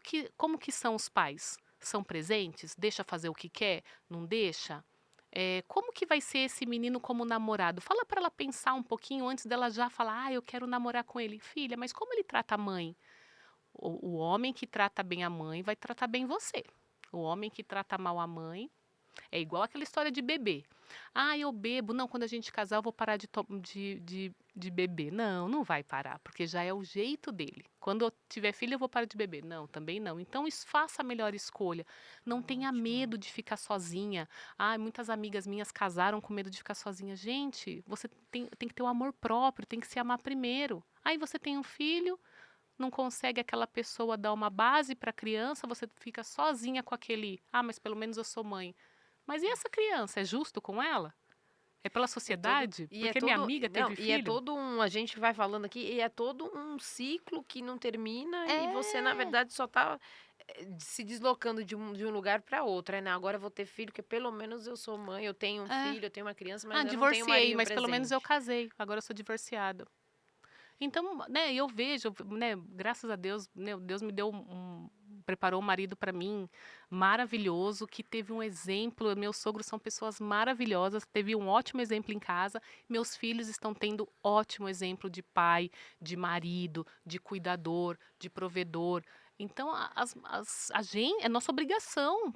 que são os pais? São presentes? Deixa fazer o que quer? Não deixa? Como que vai ser esse menino como namorado? Fala para ela pensar um pouquinho antes dela já falar, eu quero namorar com ele. Filha, mas como ele trata a mãe? O homem que trata bem a mãe vai tratar bem você. O homem que trata mal a mãe é igual aquela história de bebê. Eu bebo. Não, quando a gente casar eu vou parar de beber. Não, não vai parar, porque já é o jeito dele. Quando eu tiver filho eu vou parar de beber. Não, também não. Então faça a melhor escolha. Não tenha medo de ficar sozinha. Muitas amigas minhas casaram com medo de ficar sozinha. Gente, você tem que ter o amor próprio, tem que se amar primeiro. Aí você tem um filho, não consegue aquela pessoa dar uma base para a criança, você fica sozinha com aquele, mas pelo menos eu sou mãe. Mas e essa criança? É justo com ela? É pela sociedade? Porque minha amiga teve e é filho? todo a gente vai falando aqui, e é todo um ciclo que não termina e você, na É. verdade, só tá se deslocando de um lugar para outro, né? Agora eu vou ter filho, porque pelo menos eu sou mãe, eu tenho um É. filho, eu tenho uma criança, mas eu não tenho um Divorciei, marido mas pelo menos eu presente. casei. Agora eu sou divorciada. Então, né, eu vejo, né, graças a Deus, né, Deus me deu preparou um marido para mim maravilhoso, que teve um exemplo. Meus sogros são pessoas maravilhosas, teve um ótimo exemplo em casa. Meus filhos estão tendo ótimo exemplo de pai, de marido, de cuidador, de provedor. Então, a gente, é nossa obrigação.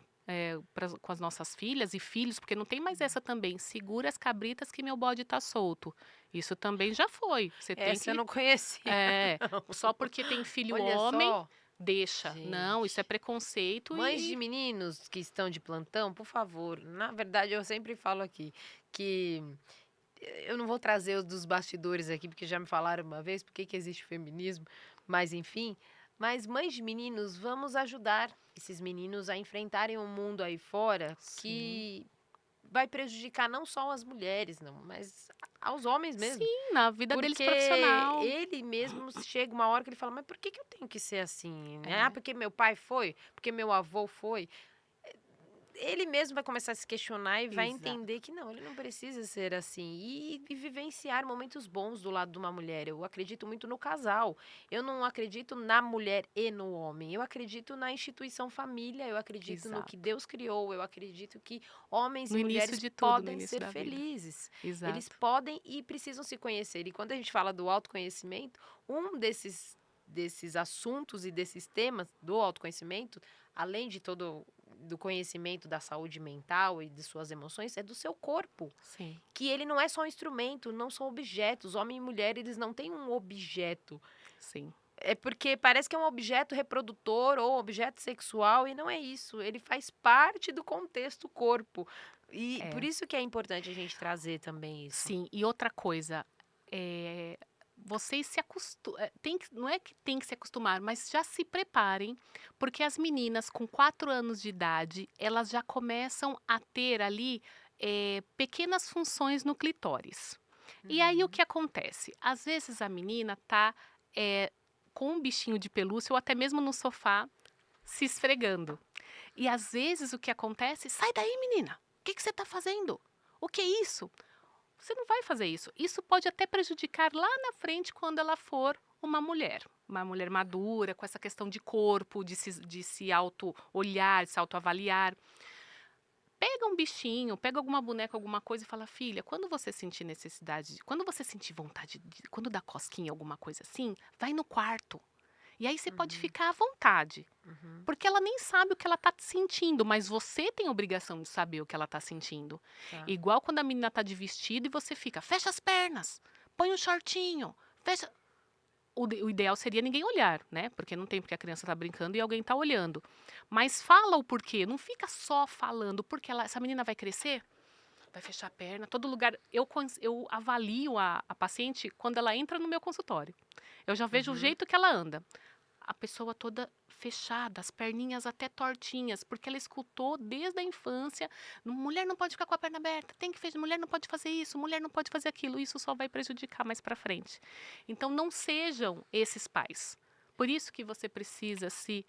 Com as nossas filhas e filhos, porque não tem mais essa também. Segura as cabritas que meu bode tá solto. Isso também já foi. Você tem Essa eu que. não conhecia, não. Só porque tem filho Olha homem, só, deixa. Não, isso é gente. preconceito Mães de meninos que estão de plantão, por favor. Na verdade, eu sempre falo aqui que eu não vou trazer os dos bastidores aqui, porque já me falaram uma vez por que existe feminismo, mas enfim. Mas mães de meninos, vamos ajudar esses meninos a enfrentarem um mundo aí fora Sim. que vai prejudicar não só as mulheres, não, mas aos homens mesmo. Sim, na vida deles Porque profissional. ele mesmo chega uma hora que ele fala, mas por que que eu tenho que ser assim? Né? Ah, É, porque meu pai foi? Porque meu avô foi? Ele mesmo vai começar a se questionar e vai exato. entender que não, ele não precisa ser assim. E vivenciar momentos bons do lado de uma mulher. Eu acredito muito no casal. Eu não acredito na mulher e no homem. Eu acredito na instituição família. Eu acredito no que Exato. Deus criou. Eu acredito que homens No e início mulheres de tudo, no podem início ser da vida. felizes. Eles Exato. podem e precisam se conhecer. E quando a gente fala do autoconhecimento, um desses assuntos e desses temas do autoconhecimento, além de todo do conhecimento da saúde mental e de suas emoções, é do seu corpo. Sim, Que ele não é só um instrumento, não são objetos. Homem e mulher, eles não têm um objeto. sim. É porque parece que é um objeto reprodutor ou objeto sexual, e não é isso. Ele faz parte do contexto corpo. E por É. isso que é importante a gente trazer também isso. Sim, e outra coisa, vocês se não é que tem que se acostumar, mas já se preparem, porque as meninas com 4 anos de idade, elas já começam a ter ali, pequenas funções no clitóris. E aí o Uhum. que acontece? Às vezes a menina tá, com um bichinho de pelúcia ou até mesmo no sofá se esfregando. E às vezes o que acontece: "Sai daí menina, o que que você tá fazendo? O que é isso?" Você não vai fazer isso. Isso pode até prejudicar lá na frente quando ela for uma mulher madura, com essa questão de corpo, de se auto-olhar, se autoavaliar. Pega um bichinho, pega alguma boneca, alguma coisa e fala: filha, quando você sentir necessidade, quando você sentir vontade, quando dá cosquinha, alguma coisa assim, vai no quarto. E aí você pode Uhum. ficar à vontade. Uhum. Porque ela nem sabe o que ela está sentindo, mas você tem a obrigação de saber o que ela está sentindo. Tá. Igual quando a menina está de vestido e você fica, fecha as pernas, põe um shortinho, fecha. O ideal seria ninguém olhar, né? Porque não tem porque a criança está brincando e alguém está olhando. Mas fala o porquê, não fica só falando, porque essa menina vai crescer, vai fechar a perna, todo lugar. Eu avalio a paciente quando ela entra no meu consultório. Eu já vejo o Uhum. jeito que ela anda, a pessoa toda fechada, as perninhas até tortinhas, porque ela escutou desde a infância, mulher não pode ficar com a perna aberta, tem que fazer, mulher não pode fazer isso, mulher não pode fazer aquilo, isso só vai prejudicar mais para frente. Então não sejam esses pais. Por isso que você precisa se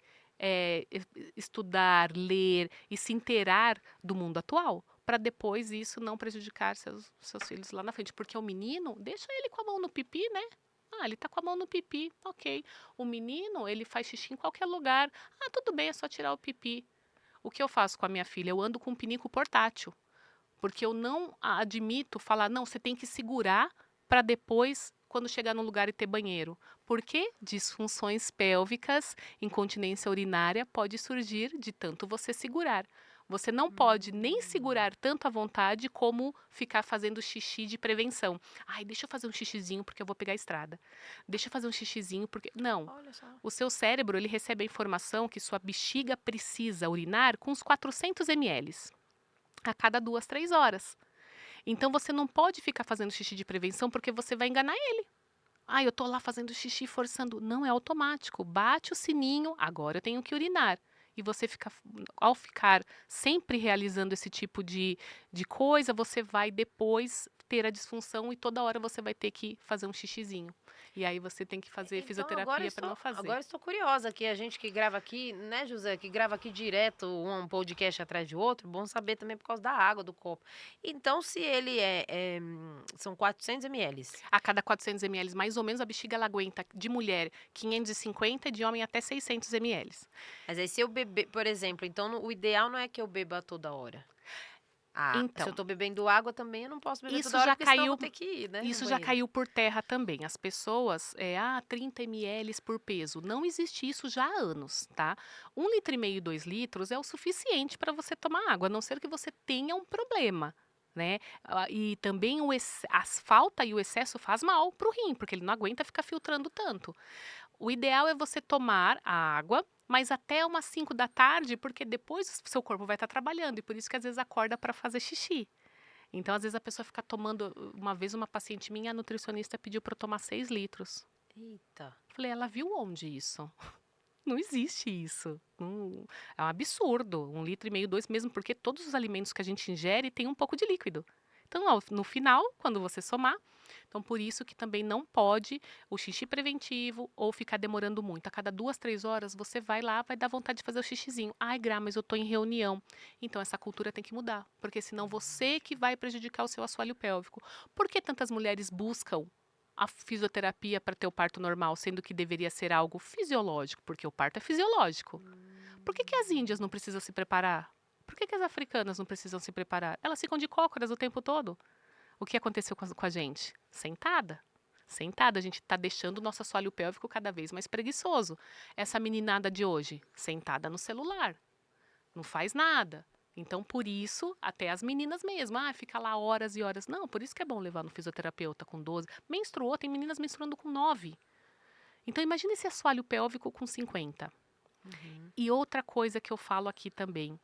estudar, ler e se inteirar do mundo atual, para depois isso não prejudicar seus filhos lá na frente. Porque o menino, deixa ele com a mão no pipi, né? Ah, ele tá com a mão no pipi, ok. O menino, ele faz xixi em qualquer lugar. Ah, tudo bem, é só tirar o pipi. O que eu faço com a minha filha? Eu ando com um pinico portátil, porque eu não admito falar, não, você tem que segurar para depois, quando chegar no lugar e ter banheiro. Porque disfunções pélvicas, incontinência urinária pode surgir de tanto você segurar. Você não pode nem Hum. segurar tanto à vontade como ficar fazendo xixi de prevenção. Ai, deixa eu fazer um xixizinho porque eu vou pegar a estrada. Deixa eu fazer um xixizinho porque. Não. Olha só. O seu cérebro, ele recebe a informação que sua bexiga precisa urinar com uns 400 ml a cada 2, 3 horas. Então você não pode ficar fazendo xixi de prevenção porque você vai enganar ele. Ah, eu tô lá fazendo xixi forçando. Não, é automático. Bate o sininho, agora eu tenho que urinar. E você fica, ao ficar sempre realizando esse tipo de coisa, você vai depois ter a disfunção e toda hora você vai ter que fazer um xixizinho. E aí você tem que fazer Então agora fisioterapia para não fazer. estou curiosa que a gente que grava aqui, né, José, que grava aqui direto um podcast atrás de outro, bom saber também por causa da água do copo. Então, se ele são 400 ml. A cada 400 ml, mais ou menos, a bexiga ela aguenta de mulher 550 e de homem até 600 ml. Mas aí se eu beber, por exemplo, então o ideal não é que eu beba toda hora. Ah, se eu Então, tô bebendo água também, eu não posso beber isso toda hora, já porque senão eu caiu vou ter que ir, né, no Isso já banheiro. caiu por terra também. As pessoas, 30 ml por peso. Não existe isso já há anos, tá? 1,5 litro, 2 litros é o suficiente para você tomar água, a não ser que você tenha um problema, né? E também a falta e o excesso faz mal para o rim, porque ele não aguenta ficar filtrando tanto. O ideal é você tomar a água, mas até umas 5 da tarde, porque depois o seu corpo vai estar trabalhando, e por isso que às vezes acorda para fazer xixi. Então, às vezes, a pessoa fica tomando. Uma vez, uma paciente minha, a nutricionista pediu para eu tomar 6 litros. Eita. Falei, ela viu onde isso? Não existe isso. É um absurdo. 1,5 litro, 2, mesmo porque todos os alimentos que a gente ingere têm um pouco de líquido. Então, no final, quando você somar, então por isso que também não pode o xixi preventivo ou ficar demorando muito. A cada 2, 3 horas você vai lá, vai dar vontade de fazer o xixizinho. Ai, Gra, mas eu tô em reunião. Então essa cultura tem que mudar, porque senão você que vai prejudicar o seu assoalho pélvico. Por que tantas mulheres buscam a fisioterapia para ter o parto normal, sendo que deveria ser algo fisiológico? Porque o parto é fisiológico. Por que as índias não precisam se preparar? Por que as africanas não precisam se preparar? Elas ficam de cócoras o tempo todo. O que aconteceu com a gente? Sentada. Sentada, a gente está deixando o nosso assoalho pélvico cada vez mais preguiçoso. Essa meninada de hoje, sentada no celular, não faz nada. Então, por isso, até as meninas mesmo, fica lá horas e horas. Não, por isso que é bom levar no fisioterapeuta com 12. Menstruou, tem meninas menstruando com 9. Então, imagine esse assoalho pélvico com 50. E outra coisa que eu falo aqui também,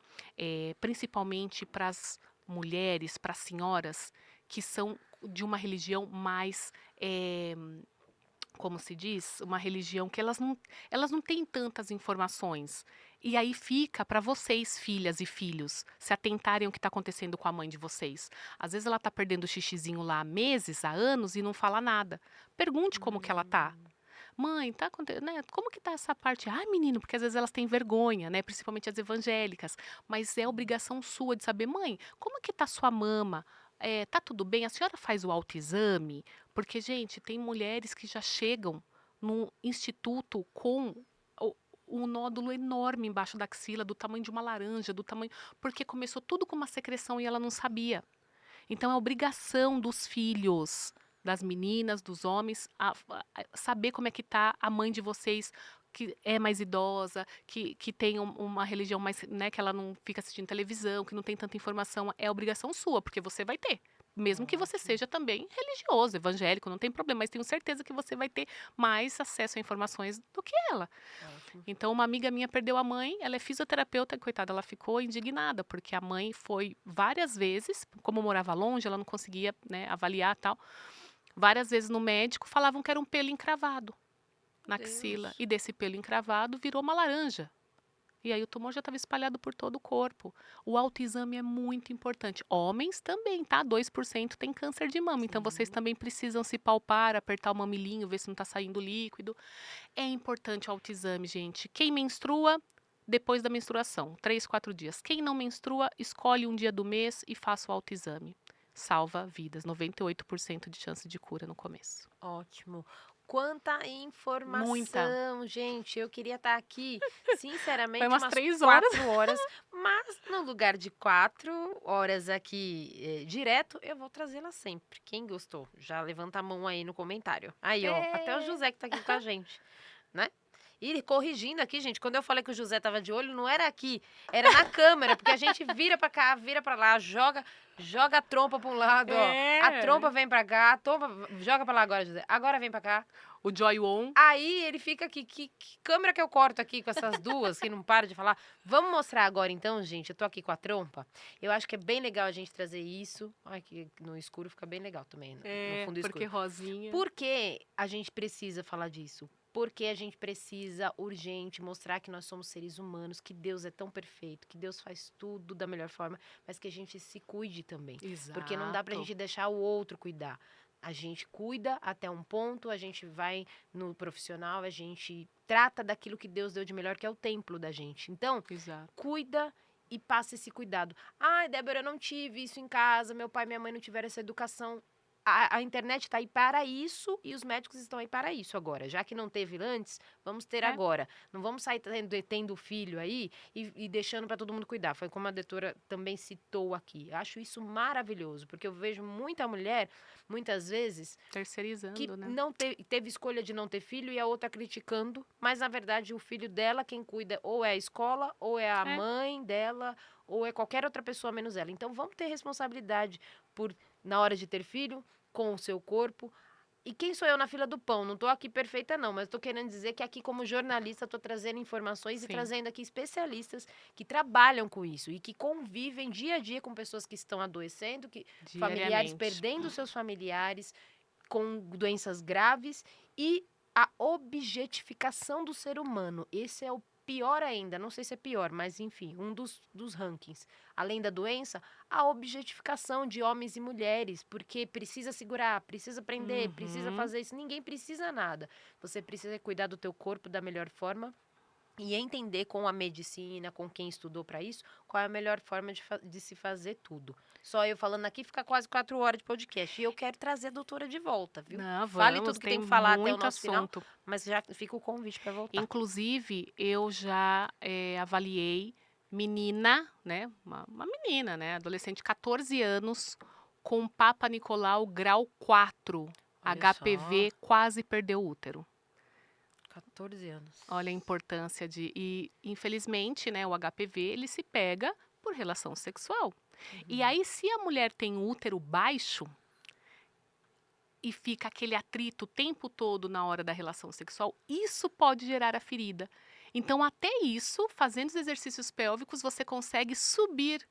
principalmente para as mulheres, para as senhoras que são de uma religião mais, como se diz, uma religião que elas não têm tantas informações. E aí fica para vocês, filhas e filhos, se atentarem ao que está acontecendo com a mãe de vocês. Às vezes ela está perdendo o xixizinho lá há meses, há anos e não fala nada. Pergunte como que ela tá. Mãe, tá acontecendo, né? Como que tá essa parte? Ai, menino, porque às vezes elas têm vergonha, né? Principalmente as evangélicas. Mas é obrigação sua de saber, mãe, como que tá sua mama? Tá tudo bem? A senhora faz o autoexame? Porque, gente, tem mulheres que já chegam no instituto com um nódulo enorme embaixo da axila, do tamanho de uma laranja, do tamanho. Porque começou tudo com uma secreção e ela não sabia. Então é obrigação dos filhos, das meninas, dos homens, saber como é que está a mãe de vocês, que é mais idosa, que tem uma religião mais, né, que ela não fica assistindo televisão, que não tem tanta informação. É obrigação sua, porque você vai ter. Mesmo que você seja também religioso, evangélico, não tem problema, mas tenho certeza que você vai ter mais acesso a informações do que ela. Então, uma amiga minha perdeu a mãe, ela é fisioterapeuta, coitada, ela ficou indignada, porque a mãe foi várias vezes, como morava longe, ela não conseguia, né, avaliar tal. Várias vezes no médico falavam que era um pelo encravado na axila. E desse pelo encravado virou uma laranja. E aí o tumor já estava espalhado por todo o corpo. O autoexame é muito importante. Homens também, tá? 2% tem câncer de mama. Então vocês também precisam se palpar, apertar o mamilinho, ver se não está saindo líquido. É importante o autoexame, gente. Quem menstrua, depois da menstruação, 3, 4 dias. Quem não menstrua, escolhe um dia do mês e faça o autoexame. Salva vidas, 98% de chance de cura no começo. Ótimo. Quanta Muita. informação, gente. Eu queria estar aqui, sinceramente, Foi umas umas 3 4 horas, mas no lugar de 4 horas aqui direto, eu vou trazê-la sempre. Quem gostou, já levanta a mão aí no comentário. Aí, ó, até o José que tá aqui com a gente, né? E corrigindo aqui, gente, quando eu falei que o José tava de olho, não era aqui, era na câmera, porque a gente vira pra cá, vira pra lá, joga a trompa pra um lado, ó. A trompa vem pra cá, a trompa joga pra lá agora, José. Agora vem pra cá. O Joy On. Aí ele fica aqui, que câmera que eu corto aqui com essas duas que não param de falar? Vamos mostrar agora então, gente, eu tô aqui com a trompa. Eu acho que é bem legal a gente trazer isso. Ai, que no escuro fica bem legal também, no fundo escuro. Porque rosinha. Por que a gente precisa falar disso? Porque a gente precisa, urgente, mostrar que nós somos seres humanos, que Deus é tão perfeito, que Deus faz tudo da melhor forma, mas que a gente se cuide também. Exato. Porque não dá pra gente deixar o outro cuidar. A gente cuida até um ponto, a gente vai no profissional, a gente trata daquilo que Deus deu de melhor, que é o templo da gente. Então, cuida e passa esse cuidado. Ai, Débora, eu não tive isso em casa, meu pai e minha mãe não tiveram essa educação. A internet está aí para isso e os médicos estão aí para isso agora. Já que não teve antes, vamos ter agora. Não vamos sair tendo filho aí e deixando para todo mundo cuidar. Foi como a doutora também citou aqui. Eu acho isso maravilhoso, porque eu vejo muita mulher, muitas vezes, terceirizando, que né? não teve escolha de não ter filho e a outra criticando, mas na verdade o filho dela, quem cuida ou é a escola, ou é a mãe dela, ou é qualquer outra pessoa menos ela. Então vamos ter responsabilidade na hora de ter filho, com o seu corpo. E quem sou eu na fila do pão? Não estou aqui perfeita não, mas estou querendo dizer que aqui como jornalista estou trazendo informações e trazendo aqui especialistas que trabalham com isso e que convivem dia a dia com pessoas que estão adoecendo, familiares perdendo seus familiares com doenças graves e a objetificação do ser humano. Esse é o pior ainda, não sei se é pior, mas enfim, um dos rankings. Além da doença, a objetificação de homens e mulheres, porque precisa segurar, precisa prender, precisa Uhum. fazer isso. Ninguém precisa nada. Você precisa cuidar do teu corpo da melhor forma e entender com a medicina, com quem estudou para isso, qual é a melhor forma de se fazer tudo. Só eu falando aqui fica quase 4 horas de podcast. E eu quero trazer a doutora de volta, viu? Não, Fale vamos, tudo que tem tem que falar até o muito nosso final, assunto. mas já fica o convite para voltar. Inclusive, eu já avaliei menina, né? Uma menina, né? Adolescente de 14 anos, com Papa Nicolau grau 4. Olha HPV, só, quase perdeu o útero. 14 anos. Olha a importância de... E, infelizmente, né, o HPV, ele se pega por relação sexual. E aí, se a mulher tem o útero baixo e fica aquele atrito o tempo todo na hora da relação sexual, isso pode gerar a ferida. Então, até isso, fazendo os exercícios pélvicos, você consegue subir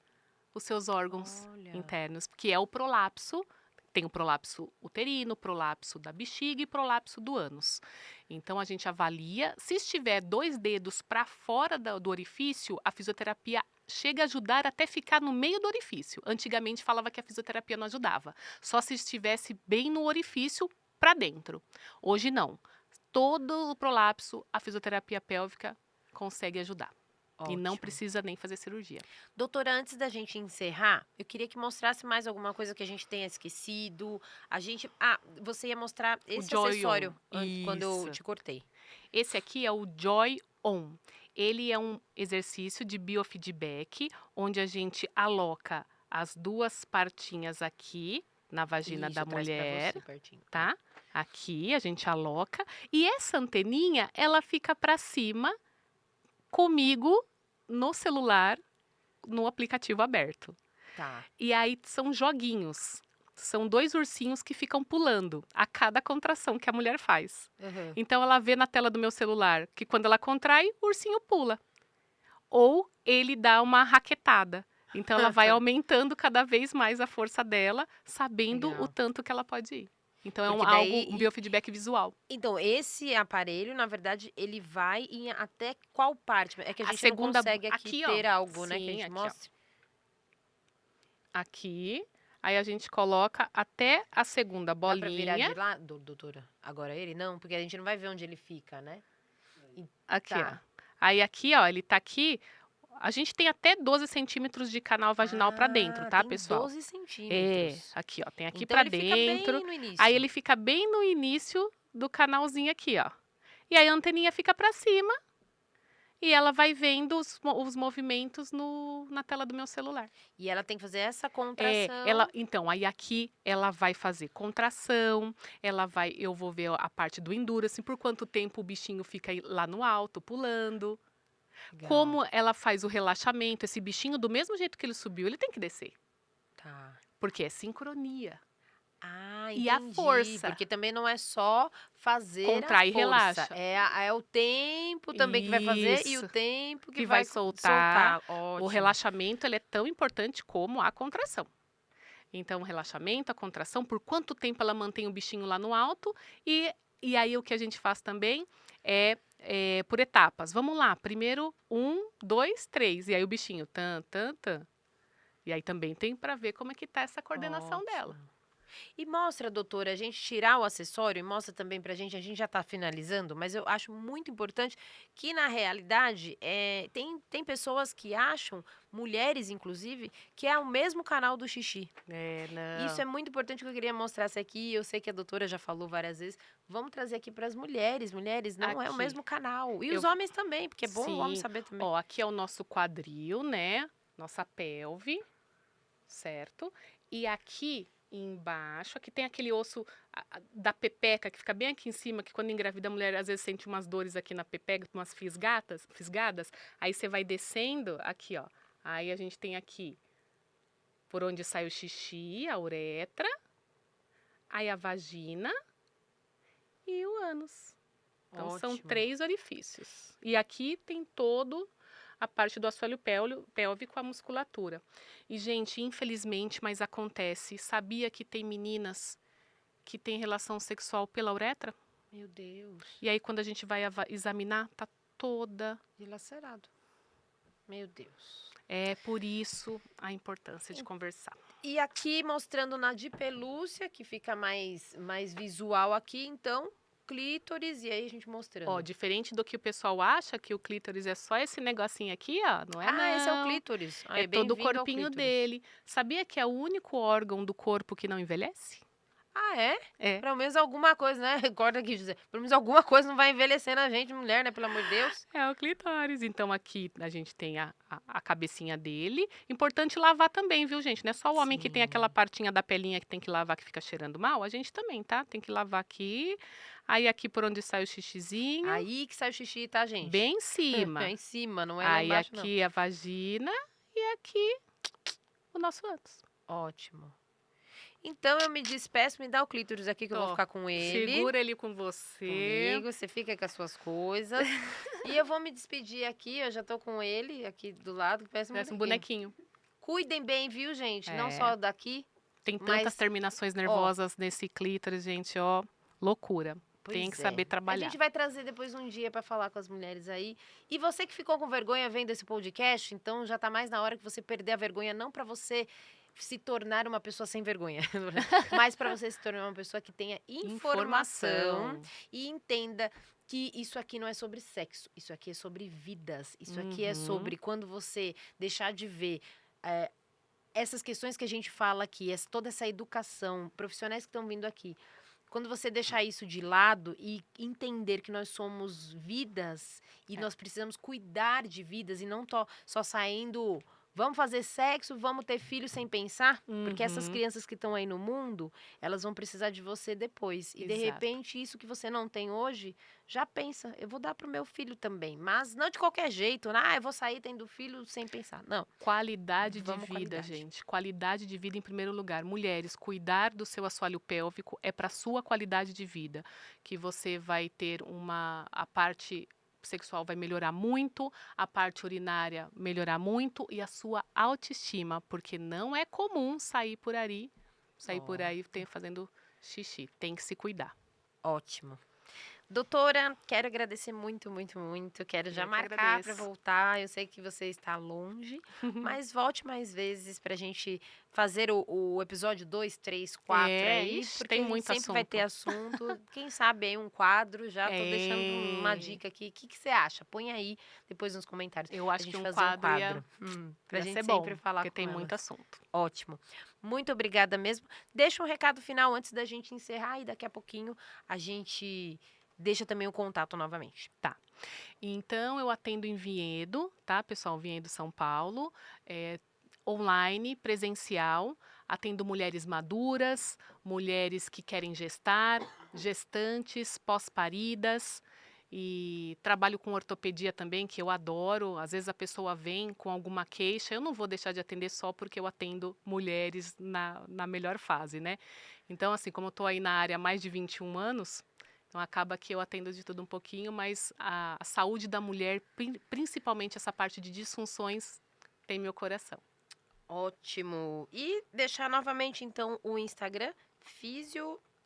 os seus órgãos Olha. internos, que é o prolapso. Tem o prolapso uterino, prolapso da bexiga e prolapso do ânus. Então, a gente avalia. Se estiver 2 dedos para fora do orifício, a fisioterapia chega a ajudar até ficar no meio do orifício. Antigamente, falava que a fisioterapia não ajudava. Só se estivesse bem no orifício, para dentro. Hoje, não. Todo o prolapso, a fisioterapia pélvica consegue ajudar. E não Ótimo. precisa nem fazer cirurgia. Doutora, antes da gente encerrar, eu queria que mostrasse mais alguma coisa que a gente tenha esquecido. Você ia mostrar esse Joy acessório On. quando eu Isso. te cortei. Esse aqui é o Joy On. Ele é um exercício de biofeedback, onde a gente aloca as 2 partinhas aqui na vagina da Traz pra mulher, você, pertinho. tá? Aqui a gente aloca. E essa anteninha, ela fica para cima comigo no celular, no aplicativo aberto. Tá. E aí são joguinhos. São 2 ursinhos que ficam pulando a cada contração que a mulher faz. Uhum. Então ela vê na tela do meu celular que quando ela contrai, o ursinho pula. Ou ele dá uma raquetada. Então ela vai aumentando cada vez mais a força dela, sabendo Legal. o tanto que ela pode ir. Então é Porque daí- um biofeedback visual. Então, esse aparelho, na verdade, ele vai em até qual parte? É que a A gente segunda- não consegue aqui aqui, ó. ter algo, né? Que a Sim, gente aqui, ó. mostre. Aqui, aí a gente coloca até a segunda Dá pra virar bolinha. de lado, doutora? Agora ele não, porque a gente não vai ver onde ele fica, né? Aqui, Tá. ó. Aí aqui, ó, ele tá aqui. A gente tem até 12 centímetros de canal vaginal pra dentro, tá, tem pessoal? 12 É, centímetros. aqui, ó, tem aqui Então pra ele fica dentro. bem no início. Aí ele fica bem no início do canalzinho aqui, ó. E aí a anteninha fica pra cima e ela vai vendo os movimentos na tela do meu celular. E ela tem que fazer essa É, contração. então, aí aqui ela vai fazer contração, eu vou ver a parte do endurance, por quanto tempo o bichinho fica aí lá no alto, pulando. Legal. Como ela faz o relaxamento, esse bichinho, do mesmo jeito que ele subiu, ele tem que descer. Tá. Porque é sincronia. Entendi. E a força. Porque também não é só fazer Contrai a e força. relaxa. É o tempo também que vai fazer e o Isso. tempo que Que vai vai soltar. Ótimo. O relaxamento ele é tão importante como a contração. Então, o relaxamento, a contração, por quanto tempo ela mantém o bichinho lá no alto. E aí, o que a gente faz também é por etapas. Vamos lá, primeiro 1, 2, 3. E aí, o bichinho, tan, tan, tan. E aí, também tem para ver como é que tá essa coordenação Ótimo. dela. E mostra, doutora, a gente tirar o acessório e mostra também pra gente, a gente já tá finalizando, mas eu acho muito importante que, na realidade, tem pessoas que acham, mulheres inclusive, que é o mesmo canal do xixi. Não. Isso é muito importante que eu queria mostrar isso aqui. Eu sei que a doutora já falou várias vezes. Vamos trazer aqui para as mulheres. Mulheres, não é o Aqui. mesmo canal. E Eu- os homens também, porque é bom o homem Sim. saber também. Ó, aqui é o nosso quadril, né? Nossa pelve, certo? E aqui embaixo, aqui tem aquele osso da pepeca, que fica bem aqui em cima, que quando engravida a mulher às vezes sente umas dores aqui na pepeca, umas fisgadas. Aí você vai descendo, aqui, ó. Aí a gente tem aqui, por onde sai o xixi, a uretra. Aí a vagina e o ânus. Então, são Ótimo. 3 orifícios. E aqui tem todo a parte do assoalho pélvico, a musculatura. E, gente, infelizmente, mas acontece. Sabia que tem meninas que têm relação sexual pela uretra? Meu Deus. E aí, quando a gente vai examinar, tá toda. Dilacerado. Meu Deus. É por isso a importância de conversar. E aqui mostrando na de pelúcia, que fica mais visual aqui, então, clítoris, e aí a gente mostrando. Ó, diferente do que o pessoal acha, que o clítoris é só esse negocinho aqui, ó. Não é não. Esse é o clítoris. É todo o corpinho dele. Sabia que é o único órgão do corpo que não envelhece? Ah, é? É. Pelo menos alguma coisa, né? Recorda aqui, José. Pelo menos alguma coisa não vai envelhecer na gente, mulher, né? Pelo amor de Deus. É o clitóris. Então aqui a gente tem a cabecinha dele. Importante lavar também, viu, gente? Não é só o homem que tem aquela partinha da pelinha que tem que lavar que fica cheirando mal. A gente também, tá? Tem que lavar aqui. Aí aqui por onde sai o xixizinho. Aí que sai o xixi, tá, gente? Bem em cima. Bem em cima, não é lá Aí embaixo, aqui a vagina e aqui o nosso ânus. Ótimo. Então eu me despeço, me dá o clítoris aqui que eu vou ficar com ele. Segura ele com você. Comigo, você fica com as suas coisas. E eu vou me despedir aqui, eu já tô com ele aqui do lado, que parece um bonequinho. Cuidem bem, viu, gente? Não só daqui. Tem tantas terminações nervosas nesse clítoris, gente, ó, loucura. Tem que saber trabalhar. A gente vai trazer depois um dia para falar com as mulheres aí. E você que ficou com vergonha vendo esse podcast, então já tá mais na hora que você perder a vergonha, não para você se tornar uma pessoa sem vergonha, mas para você se tornar uma pessoa que tenha informação e entenda que isso aqui não é sobre sexo, isso aqui é sobre vidas, isso aqui é sobre quando você deixar de ver essas questões que a gente fala aqui, toda essa educação, profissionais que estão vindo aqui. Quando você deixar isso de lado e entender que nós somos vidas e nós precisamos cuidar de vidas e não só saindo, vamos fazer sexo, vamos ter filho sem pensar, porque essas crianças que estão aí no mundo, elas vão precisar de você depois. E de repente, isso que você não tem hoje, já pensa, eu vou dar pro meu filho também, mas não de qualquer jeito, eu vou sair tendo filho sem pensar, não. Qualidade de vida, gente. Qualidade de vida em primeiro lugar. Mulheres, cuidar do seu assoalho pélvico é para sua qualidade de vida, que você vai ter a parte sexual vai melhorar muito, a parte urinária melhorar muito e a sua autoestima, porque não é comum sair por aí fazendo xixi, tem que se cuidar. Ótimo. Doutora, quero agradecer muito, muito, muito. Quero já marcar para voltar. Eu sei que você está longe, mas volte mais vezes para a gente fazer o episódio 2, 3, 4 aí. Porque tem muito sempre assunto. vai ter assunto. Quem sabe aí um quadro, já tô deixando uma dica aqui. O que você acha? Põe aí depois nos comentários. Eu acho que fazer um quadro pra gente ser sempre bom, falar porque com tem elas. muito assunto. Ótimo. Muito obrigada mesmo. Deixa um recado final antes da gente encerrar e daqui a pouquinho a gente deixa também o contato novamente. Tá. Então, eu atendo em Vinhedo, tá, pessoal? Vinhedo, São Paulo. Online, presencial. Atendo mulheres maduras, mulheres que querem gestar, gestantes, pós-paridas. E trabalho com ortopedia também, que eu adoro. Às vezes a pessoa vem com alguma queixa. Eu não vou deixar de atender só porque eu atendo mulheres na melhor fase, né? Então, assim, como eu tô aí na área há mais de 21 anos... Então, acaba que eu atendo de tudo um pouquinho, mas a saúde da mulher, principalmente essa parte de disfunções, tem meu coração. Ótimo. E deixar novamente, então, o Instagram,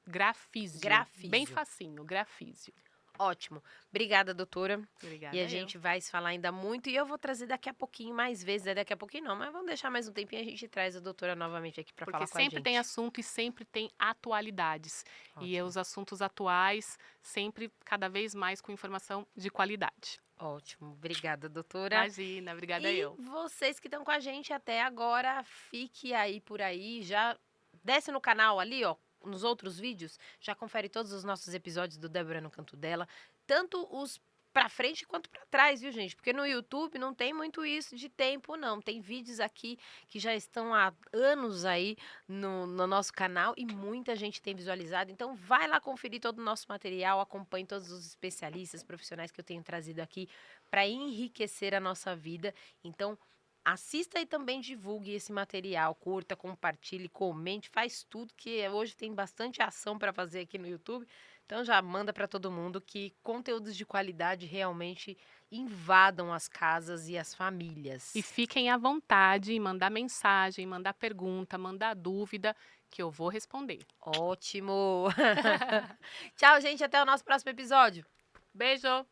Grafísio. Bem facinho, Grafísio. Ótimo. Obrigada, doutora. Obrigada. E a gente vai se falar ainda muito. E eu vou trazer daqui a pouquinho mais vezes. Daqui a pouquinho não, mas vamos deixar mais um tempinho e a gente traz a doutora novamente aqui para falar com a gente. Porque sempre tem assunto e sempre tem atualidades. Ótimo. E os assuntos atuais, sempre, cada vez mais com informação de qualidade. Ótimo. Obrigada, doutora. Imagina, obrigada eu. E vocês que estão com a gente até agora, fique aí por aí. Já desce no canal ali, ó. Nos outros vídeos, já confere todos os nossos episódios do Débora no Canto Dela, tanto os pra frente quanto pra trás, viu, gente? Porque no YouTube não tem muito isso de tempo, não. Tem vídeos aqui que já estão há anos aí no nosso canal e muita gente tem visualizado. Então, vai lá conferir todo o nosso material, acompanhe todos os especialistas, profissionais que eu tenho trazido aqui para enriquecer a nossa vida. Então, assista e também divulgue esse material, curta, compartilhe, comente, faz tudo, que hoje tem bastante ação para fazer aqui no YouTube. Então já manda para todo mundo que conteúdos de qualidade realmente invadam as casas e as famílias. E fiquem à vontade em mandar mensagem, mandar pergunta, mandar dúvida, que eu vou responder. Ótimo! Tchau, gente, até o nosso próximo episódio. Beijo!